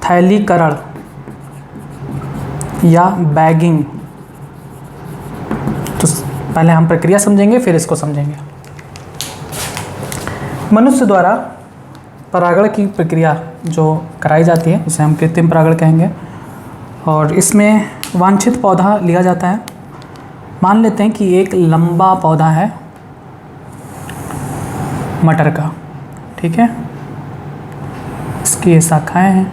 थैलीकरण या बैगिंग। तो पहले हम प्रक्रिया समझेंगे फिर इसको समझेंगे। मनुष्य द्वारा परागण की प्रक्रिया जो कराई जाती है उसे हम कृत्रिम परागण कहेंगे, और इसमें वांछित पौधा लिया जाता है। मान लेते हैं कि एक लंबा पौधा है मटर का, ठीक है, इसकी ये शाखाएं हैं,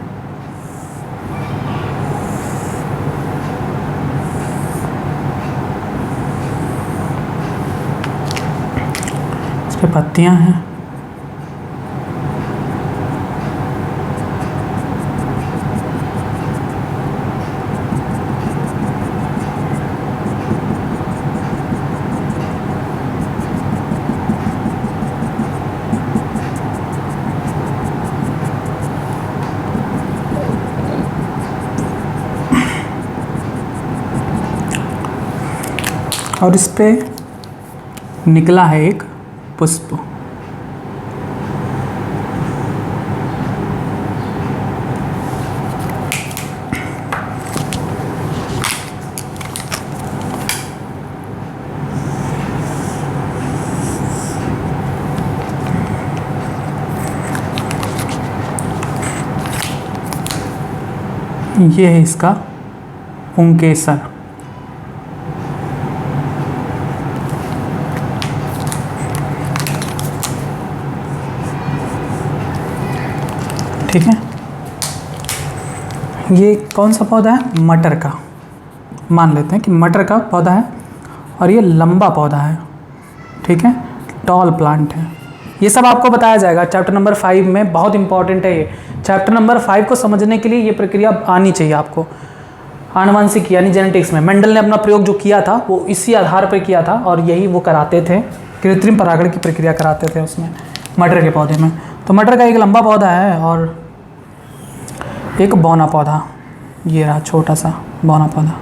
इसकी पत्तियां हैं, और इस पे निकला है एक पुष्प। ये है इसका पुंकेसर। ठीक है, ये कौन सा पौधा है? मटर का। मान लेते हैं कि मटर का पौधा है और ये लंबा पौधा है, ठीक है, टॉल प्लांट है। ये सब आपको बताया जाएगा चैप्टर नंबर 5 में, बहुत इंपॉर्टेंट है ये। चैप्टर नंबर 5 को समझने के लिए ये प्रक्रिया आनी चाहिए आपको। आनुवंशिक यानी जेनेटिक्स में मेंडल ने अपना प्रयोग जो किया था वो इसी आधार पर किया था, और यही वो कराते थे, कृत्रिम परागण की प्रक्रिया कराते थे उसमें मटर के पौधे में। तो मटर का एक लंबा पौधा है और एक बौना पौधा, ये रहा छोटा सा बौना पौधा।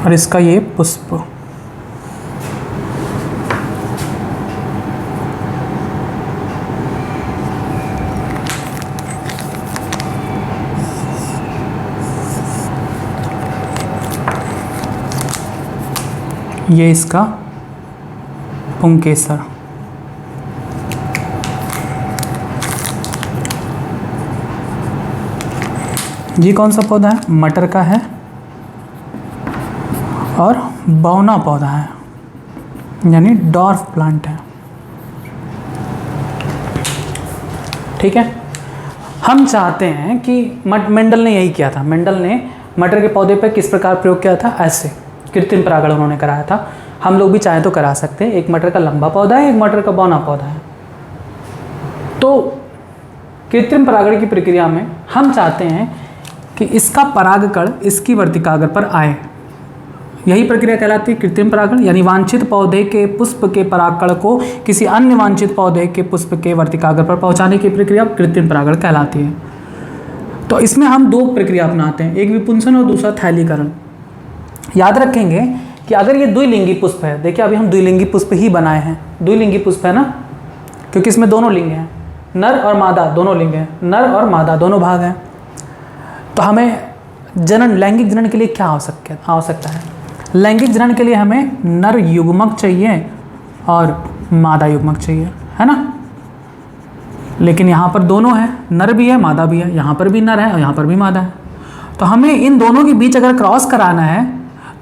और इसका ये पुष्प। ये इसका पुंकेसर। ये कौन सा पौधा है? मटर का है और बौना पौधा है, यानी डॉर्फ प्लांट है। ठीक है, हम चाहते हैं कि मेंडल ने यही किया था। मेंडल ने मटर के पौधे पर किस प्रकार प्रयोग किया था? ऐसे कृत्रिम परागण उन्होंने कराया था। हम लोग भी चाहें तो करा सकते हैं। एक मटर का लंबा पौधा है, एक मटर का बौना पौधा है। तो कृत्रिम परागण की प्रक्रिया में हम चाहते हैं कि इसका परागकण इसकी वर्तिकाग्र पर आए। यही प्रक्रिया कहलाती है कृत्रिम परागण, यानी वांछित पौधे के पुष्प के परागकण को किसी अन्य वांछित पौधे के पुष्प के वर्तिकाग्र पर पहुंचाने की प्रक्रिया कृत्रिम परागण कहलाती है। तो इसमें हम दो प्रक्रिया अपनाते हैं, एक विपुंसन और दूसरा थैलीकरण। याद रखेंगे कि अगर ये द्विलिंगी पुष्प है, देखिए अभी हम द्विलिंगी पुष्प ही बनाए हैं, द्विलिंगी पुष्प है ना, क्योंकि इसमें दोनों लिंग हैं, नर और मादा दोनों लिंग हैं, नर और मादा दोनों भाग हैं। तो हमें जनन, लैंगिक जनन के लिए क्या आवश्यकता है? लैंगिक जनन के लिए हमें नर युग्मक चाहिए और मादा युग्मक चाहिए, है ना। लेकिन यहाँ पर दोनों है, नर भी है मादा भी है, यहाँ पर भी नर है और यहाँ पर भी मादा है। तो हमें इन दोनों के बीच अगर क्रॉस कराना है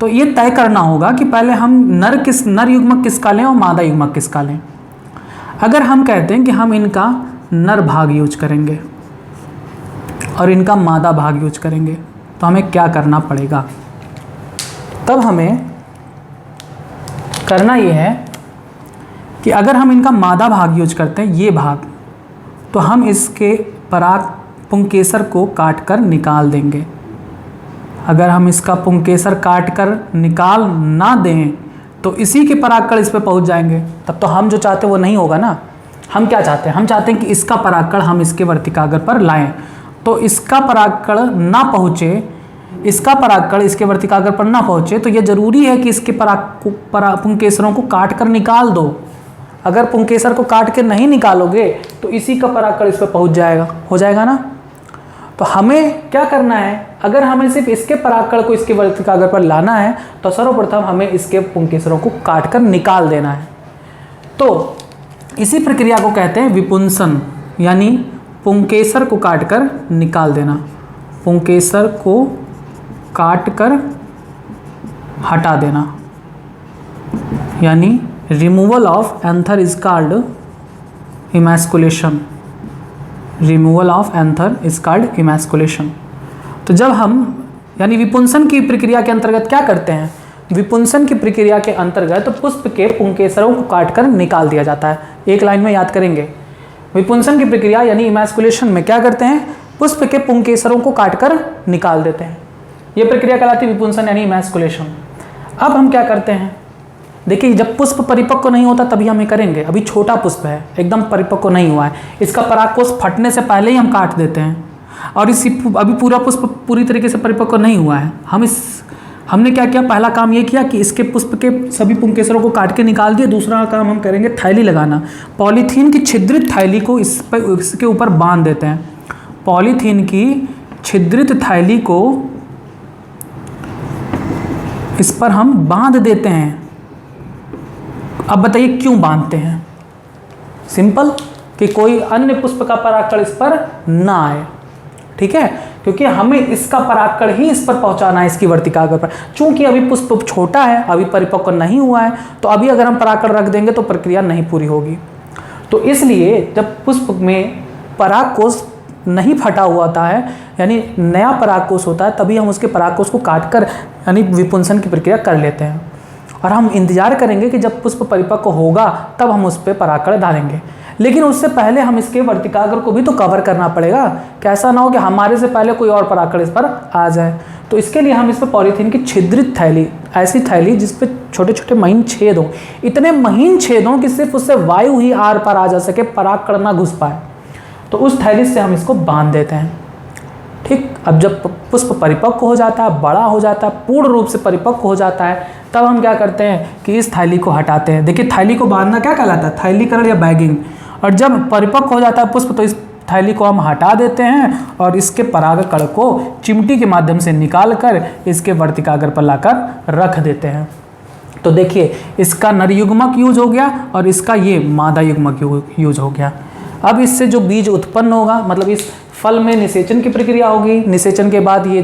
तो ये तय करना होगा कि पहले हम नर युग्मक किसका लें और मादा युग्मक किसका लें। अगर हम कहते हैं कि हम इनका नर भाग यूज करेंगे और इनका मादा भाग यूज करेंगे, तो हमें क्या करना पड़ेगा? तब हमें करना ये है कि अगर हम इनका मादा भाग यूज करते हैं, ये भाग, तो हम इसके पराग पुंकेसर को काट कर निकाल देंगे। अगर हम इसका पुंकेसर काट कर निकाल ना दें तो इसी के परागकण इस पे पहुंच जाएंगे, तब तो हम जो चाहते हैं वो नहीं होगा ना। हम क्या चाहते हैं? हम चाहते हैं कि इसका परागकण हम इसके वर्तिकाग्र पर लाएं, तो इसका परागकण ना पहुँचे, इसका परागकण इसके वर्तिकाग्र पर ना पहुँचे, तो ये जरूरी है कि इसके पुंकेसरों को काट कर निकाल दो। अगर पुंकेसर को काट के नहीं निकालोगे तो इसी का परागकण इस पर पहुँच जाएगा, हो जाएगा ना। तो हमें क्या करना है? अगर हमें सिर्फ इसके परागकण को इसके वर्तिकाग्र पर लाना है तो सर्वप्रथम हमें इसके पुंकेसरों को काट कर निकाल देना है। तो इसी प्रक्रिया को कहते हैं विपुंसन, यानी पुंकेसर को काट कर निकाल देना। पुंकेसर को काट कर हटा देना, यानी removal of anther is called emasculation. Removal of anther is called emasculation. तो जब हम यानी विपुंसन की प्रक्रिया के अंतर्गत क्या करते हैं? विपुंसन की प्रक्रिया के अंतर्गत पुष्प के पुंकेसरों को काटकर निकाल दिया जाता है। एक लाइन में याद करेंगे, विपुंसन की प्रक्रिया यानी इमैस्कुलेशन में क्या करते हैं? पुष्प के पुंकेसरों को काटकर निकाल देते हैं। यह प्रक्रिया कहलाती है विपुंसन यानी इमैस्कुलेशन। अब हम क्या करते हैं? देखिए, जब पुष्प परिपक्व नहीं होता तभी हम ये करेंगे। अभी छोटा पुष्प है, एकदम परिपक्व नहीं हुआ है, इसका परागकोश फटने से पहले ही हम काट देते हैं, और अभी पूरा पुष्प पूरी तरीके से परिपक्व नहीं हुआ है। हमने क्या किया? पहला काम ये किया कि इसके पुष्प के सभी पुंकेसरों को काट के निकाल दिए। दूसरा काम हम करेंगे थैली लगाना। पॉलीथीन की छिद्रित थैली को इसके ऊपर बांध देते हैं। पॉलीथीन की छिद्रित थैली को इस पर हम बांध देते हैं। अब बताइए क्यों बांधते हैं? सिंपल, कि कोई अन्य पुष्प का परागकण इस पर ना आए। ठीक है, क्योंकि हमें इसका परागकण ही इस पर पहुंचाना है, इसकी वर्तिकाग्र पर। चूंकि अभी पुष्प छोटा है, अभी परिपक्व नहीं हुआ है, तो अभी अगर हम परागकण रख देंगे तो प्रक्रिया नहीं पूरी होगी। तो इसलिए जब पुष्प में परागकोश नहीं फटा हुआ होता है, यानी नया परागकोश होता है, तभी हम उसके परागकोश को काटकर यानी विपुंसन की प्रक्रिया कर लेते हैं। और हम इंतजार करेंगे कि जब पुष्प परिपक्व होगा तब हम उस पर परागकण डालेंगे। लेकिन उससे पहले हम इसके वर्तिकाग्र को भी तो कवर करना पड़ेगा, कैसा ना हो कि हमारे से पहले कोई और परागकण इस पर आ जाए। तो इसके लिए हम इस पर पॉलीथीन की छिद्रित थैली, ऐसी थैली जिस पे छोटे छोटे महीन छेद हों, इतने महीन छेद हों कि सिर्फ उससे वायु ही आर पार आ जा सके, परागकण ना घुस पाए, तो उस थैली से हम इसको बांध देते हैं। ठीक, अब जब पुष्प परिपक्व हो जाता है, बड़ा हो जाता है, पूर्ण रूप से परिपक्व हो जाता है, तब हम क्या करते हैं कि इस थैली को हटाते हैं। देखिए, थैली को बांधना क्या कहलाता है? थैलीकरण या बैगिंग। और जब परिपक्व हो जाता है पुष्प तो इस थैली को हम हटा देते हैं और इसके परागकण को चिमटी के माध्यम से निकाल कर इसके वर्तिकाग्र पर लाकर रख देते हैं। तो देखिए, इसका नर युग्मक यूज हो गया और इसका ये मादा युग्मक यूज हो गया। अब इससे जो बीज उत्पन्न होगा, मतलब इस फल में निषेचन की प्रक्रिया होगी। निषेचन के बाद ये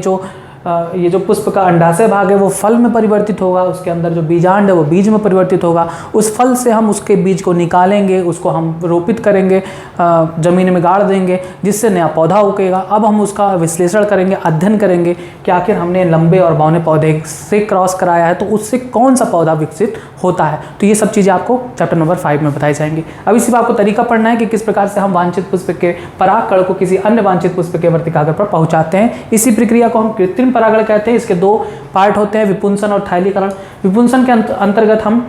जो पुष्प का अंडाशय भाग है वो फल में परिवर्तित होगा, उसके अंदर जो बीजांड है वो बीज में परिवर्तित होगा। उस फल से हम उसके बीज को निकालेंगे, उसको हम रोपित करेंगे, ज़मीन में गाड़ देंगे, जिससे नया पौधा उगेगा। अब हम उसका विश्लेषण करेंगे, अध्ययन करेंगे कि आखिर हमने लंबे और बौने पौधे से क्रॉस कराया है तो उससे कौन सा पौधा विकसित होता है। तो ये सब चीज़ें आपको चैप्टर नंबर 5 में बताई जाएंगी। अब इसी पर आपको तरीका पढ़ना है कि किस प्रकार से हम वांछित पुष्प के परागकण को किसी अन्य वांछित पुष्प के वर्तिकाग्र पर पहुँचाते हैं। इसी प्रक्रिया को हम कृत्रिम परागण कहते हैं। इसके दो पार्ट होते हैं, विपुंसन और थैलीकरण। विपुंसन के अंतर्गत हम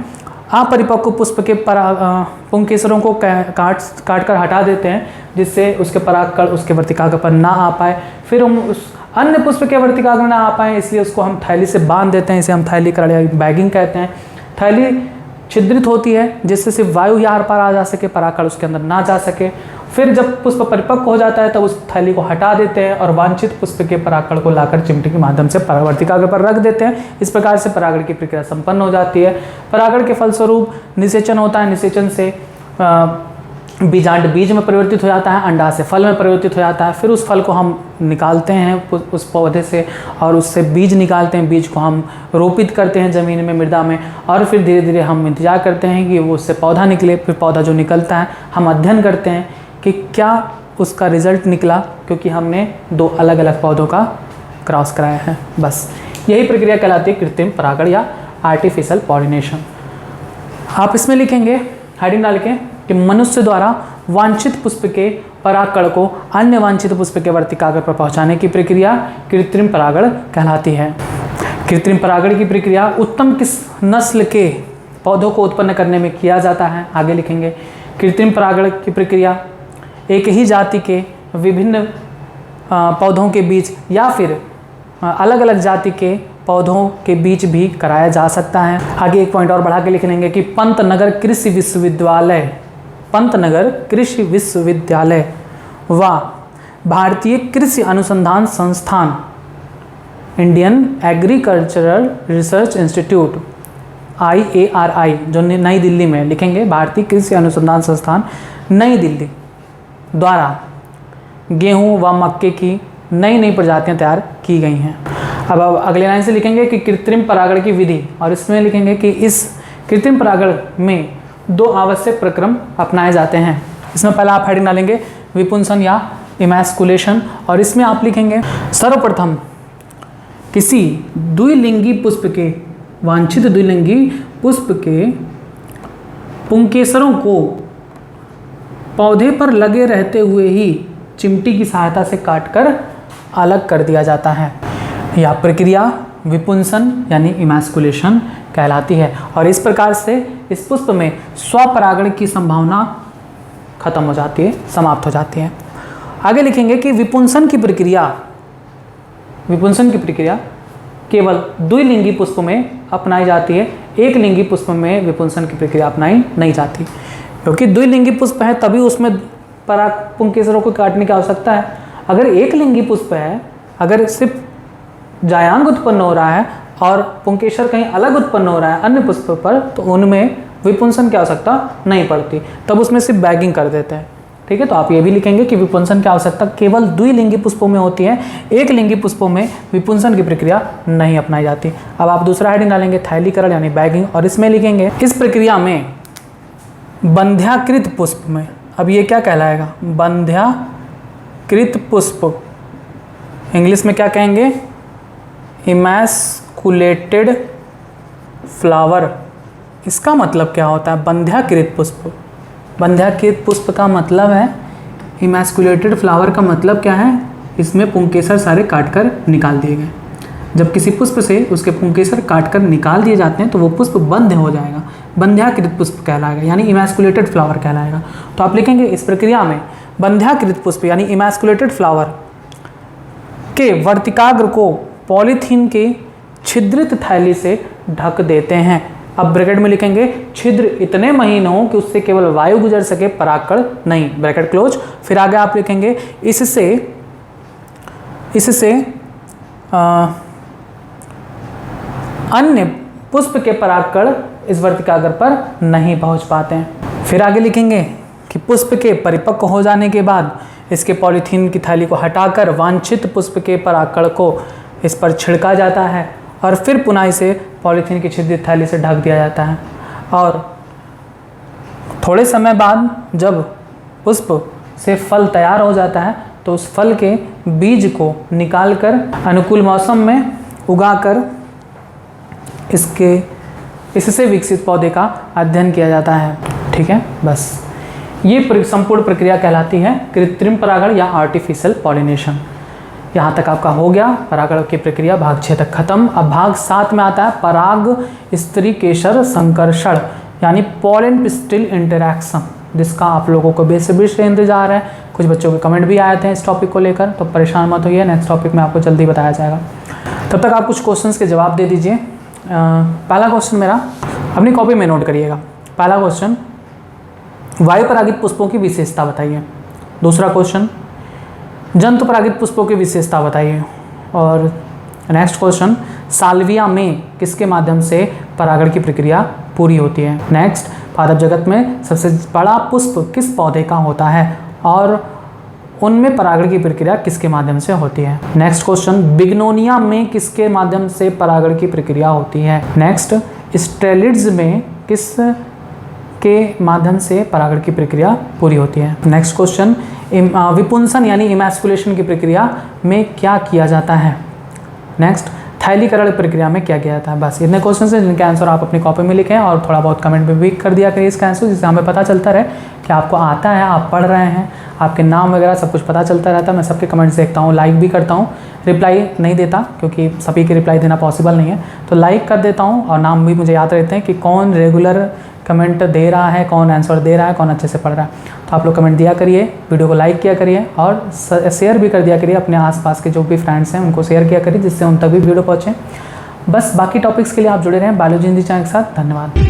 अपरिपक्व पुष्प के पुंकेसरों को काट कर हटा देते हैं, जिससे उसके परागकण उसके वर्तिकाग्र पर ना आ पाए। फिर हम उस अन्य पुष्प के वर्तिकाग्र ना आ पाए, इसलिए उसको हम थैली से बांध देते हैं। इसे हम थैलीकरण या बैगिंग कहते हैं। थैली छिद्रित होती है जिससे सिर्फ वायु ही आर पार आ जा सके, परागकण उसके अंदर ना जा सके। फिर जब पुष्प परिपक्व हो जाता है तब उस थैली को हटा देते हैं और वांछित पुष्प के परागकण को लाकर चिमटी के माध्यम से वर्तिकाग्र पर रख देते हैं। इस प्रकार से परागण की प्रक्रिया संपन्न हो जाती है। परागण के फलस्वरूप निषेचन होता है। निषेचन से बीजांड बीज में परिवर्तित हो जाता है, अंडाशय फल में परिवर्तित हो जाता है। फिर उस फल को हम निकालते हैं उस पौधे से और उससे बीज निकालते हैं। बीज को हम रोपित करते हैं ज़मीन में, मृदा में, और फिर धीरे धीरे हम इंतजार करते हैं कि वो उससे पौधा निकले। फिर पौधा जो निकलता है हम अध्ययन करते हैं कि क्या उसका रिजल्ट निकला क्योंकि हमने दो अलग अलग पौधों का क्रॉस कराया है। बस यही प्रक्रिया कहलाती है कृत्रिम परागण या आर्टिफिशियल पॉलिनेशन। आप इसमें लिखेंगे हेडिंग डाल के कि मनुष्य द्वारा वांछित पुष्प के परागकण को अन्य वांछित पुष्प के वर्तिकाग्र पर पहुंचाने की प्रक्रिया कृत्रिम परागण कहलाती है। कृत्रिम परागण की प्रक्रिया उत्तम किस नस्ल के पौधों को उत्पन्न करने में किया जाता है, आगे लिखेंगे। कृत्रिम परागण की प्रक्रिया एक ही जाति के विभिन्न पौधों के बीच या फिर अलग अलग जाति के पौधों के बीच भी कराया जा सकता है। आगे एक पॉइंट और बढ़ा के लिख लेंगे कि पंतनगर कृषि विश्वविद्यालय व भारतीय कृषि अनुसंधान संस्थान Indian agricultural research institute IARI जो नई दिल्ली में, लिखेंगे भारतीय कृषि अनुसंधान संस्थान नई दिल्ली द्वारा गेहूं व मक्के की नई नई प्रजातियां तैयार की गई हैं। अब अगले लाइन से लिखेंगे कि कृत्रिम परागण की विधि, और इसमें लिखेंगे कि इस कृत्रिम परागण में दो आवश्यक प्रक्रम अपनाए जाते हैं। इसमें पहला आप हेडिंग डालेंगे विपुंसन या इमैस्कुलेशन, और इसमें आप लिखेंगे सर्वप्रथम किसी द्विलिंगी पुष्प के वांछित द्विलिंगी पुष्प के पुंकेसरों को पौधे पर लगे रहते हुए ही चिमटी की सहायता से काटकर अलग कर दिया जाता है। यह प्रक्रिया विपुंसन यानी इमैस्कुलेशन कहलाती है, और इस प्रकार से इस पुष्प में स्वपरागण की संभावना खत्म हो जाती है, समाप्त हो जाती है। आगे लिखेंगे कि विपुंसन की प्रक्रिया केवल द्विलिंगी पुष्प में अपनाई जाती है, एक लिंगी पुष्प में विपुंसन की प्रक्रिया अपनाई नहीं जाती, क्योंकि द्विलिंगी पुष्प है तभी उसमें पराग पुंकेसरों को काटने की आवश्यकता है। अगर एक लिंगी पुष्प है, अगर सिर्फ जायांग उत्पन्न हो रहा है और पुंकेसर कहीं अलग उत्पन्न हो रहा है अन्य पुष्प पर, तो उनमें विपुंसन की आवश्यकता नहीं पड़ती, तब उसमें सिर्फ बैगिंग कर देते हैं। ठीक है, तो आप ये भी लिखेंगे कि विपुंसन की आवश्यकता केवल द्विलिंगी पुष्पों में होती है, एक लिंगी पुष्पों में विपुंसन की प्रक्रिया नहीं अपनाई जाती। अब आप दूसरा हेडिंग डालेंगे थैलीकरण यानी बैगिंग, और इसमें लिखेंगे इस प्रक्रिया में बंध्याकृत पुष्प में, अब ये क्या कहलाएगा, बंध्याकृत पुष्प, इंग्लिश में क्या कहेंगे, इमैस्कुलेटेड फ्लावर। इसका मतलब क्या होता है, बंध्याकृत पुष्प। बंध्याकृत पुष्प का मतलब है, इमैस्कुलेटेड फ्लावर का मतलब क्या है, इसमें पुंकेसर सारे काटकर निकाल दिए गए। जब किसी पुष्प से उसके पुंकेसर काटकर निकाल दिए जाते हैं तो वो पुष्प बंध हो जाएगा, बंध्याकृत पुष्प कहलाएगा, यानी इमैस्कुलेटेड फ्लावर कहलाएगा। तो आप लिखेंगे इस प्रक्रिया में बंध्याकृत पुष्प यानी इमैस्कुलेटेड फ्लावर के वर्तिकाग्र को पॉलीथीन के छिद्रित थैली से ढक देते हैं। अब ब्रैकेट में लिखेंगे छिद्र इतने महीन हो कि उससे केवल वायु गुजर सके, परागकण नहीं, ब्रैकेट क्लोज। फिर आगे आप लिखेंगे इससे अन्य पुष्प के परागकण इस वर्तिकाग्र पर नहीं पहुंच पाते हैं। फिर आगे लिखेंगे कि पुष्प के परिपक्व हो जाने के बाद इसके पॉलीथीन की थैली को हटाकर वांछित पुष्प के परागकण को इस पर छिड़का जाता है, और फिर पुनः इसे पॉलीथीन की छिद्रित थैली से ढक दिया जाता है। और थोड़े समय बाद जब पुष्प से फल तैयार हो जाता है तो उस फल के बीज को निकालकर अनुकूल मौसम में उगाकर इससे विकसित पौधे का अध्ययन किया जाता है। ठीक है, बस ये संपूर्ण प्रक्रिया कहलाती है कृत्रिम परागण या आर्टिफिशियल पॉलिनेशन। यहाँ तक आपका हो गया परागण की प्रक्रिया, भाग 6 तक खत्म। अब भाग 7 में आता है पराग स्त्रीकेसर संकर्षण यानी पॉलन पिस्टिल इंटरैक्शन, जिसका आप लोगों को बेसब्री से इंतजार है। कुछ बच्चों के कमेंट भी आए थे इस टॉपिक को लेकर, तो परेशान मत होइए, नेक्स्ट टॉपिक में आपको जल्दी बताया जाएगा। तब तक आप कुछ क्वेश्चंस के जवाब दे दीजिए। पहला क्वेश्चन मेरा अपनी कॉपी में नोट करिएगा। पहला क्वेश्चन, वायु परागित पुष्पों की विशेषता बताइए। दूसरा क्वेश्चन, जंतु परागित पुष्पों की विशेषता बताइए। और नेक्स्ट क्वेश्चन, साल्विया में किसके माध्यम से परागण की प्रक्रिया पूरी होती है। नेक्स्ट, पादप जगत में सबसे बड़ा पुष्प किस पौधे का होता है और उनमें परागण की प्रक्रिया किसके माध्यम से होती है। नेक्स्ट क्वेश्चन, बिग्नोनिया में किसके माध्यम से परागण की प्रक्रिया होती है। नेक्स्ट, स्टेलिड्स में किस के माध्यम से परागण की प्रक्रिया पूरी होती है। नेक्स्ट क्वेश्चन, विपुंसन यानी इमैस्कुलेशन की प्रक्रिया में क्या किया जाता है। नेक्स्ट, थैलीकरण प्रक्रिया में क्या किया जाता है। बस इतने क्वेश्चन हैं जिनके आंसर आप अपनी कॉपी में लिखें और थोड़ा बहुत कमेंट में भी कर दिया करिए इसका आंसर, जिससे हमें पता चलता रहे कि आपको आता है, आप पढ़ रहे हैं, आपके नाम वगैरह सब कुछ पता चलता रहता है। मैं सबके कमेंट्स देखता हूँ, लाइक भी करता हूँ, रिप्लाई नहीं देता क्योंकि सभी की रिप्लाई देना पॉसिबल नहीं है, तो लाइक कर देता हूँ और नाम भी मुझे याद रहते हैं कि कौन रेगुलर कमेंट दे रहा है, कौन आंसर दे रहा है, कौन अच्छे से पढ़ रहा है। तो आप लोग कमेंट दिया करिए, वीडियो को लाइक किया करिए और शेयर भी कर दिया करिए, अपने आसपास के जो भी फ्रेंड्स हैं उनको शेयर किया करिए, जिससे उन तक भी वीडियो पहुँचे। बस बाकी टॉपिक्स के लिए आप जुड़े रहें बायोलॉजी हिंदी चैनल के साथ। धन्यवाद।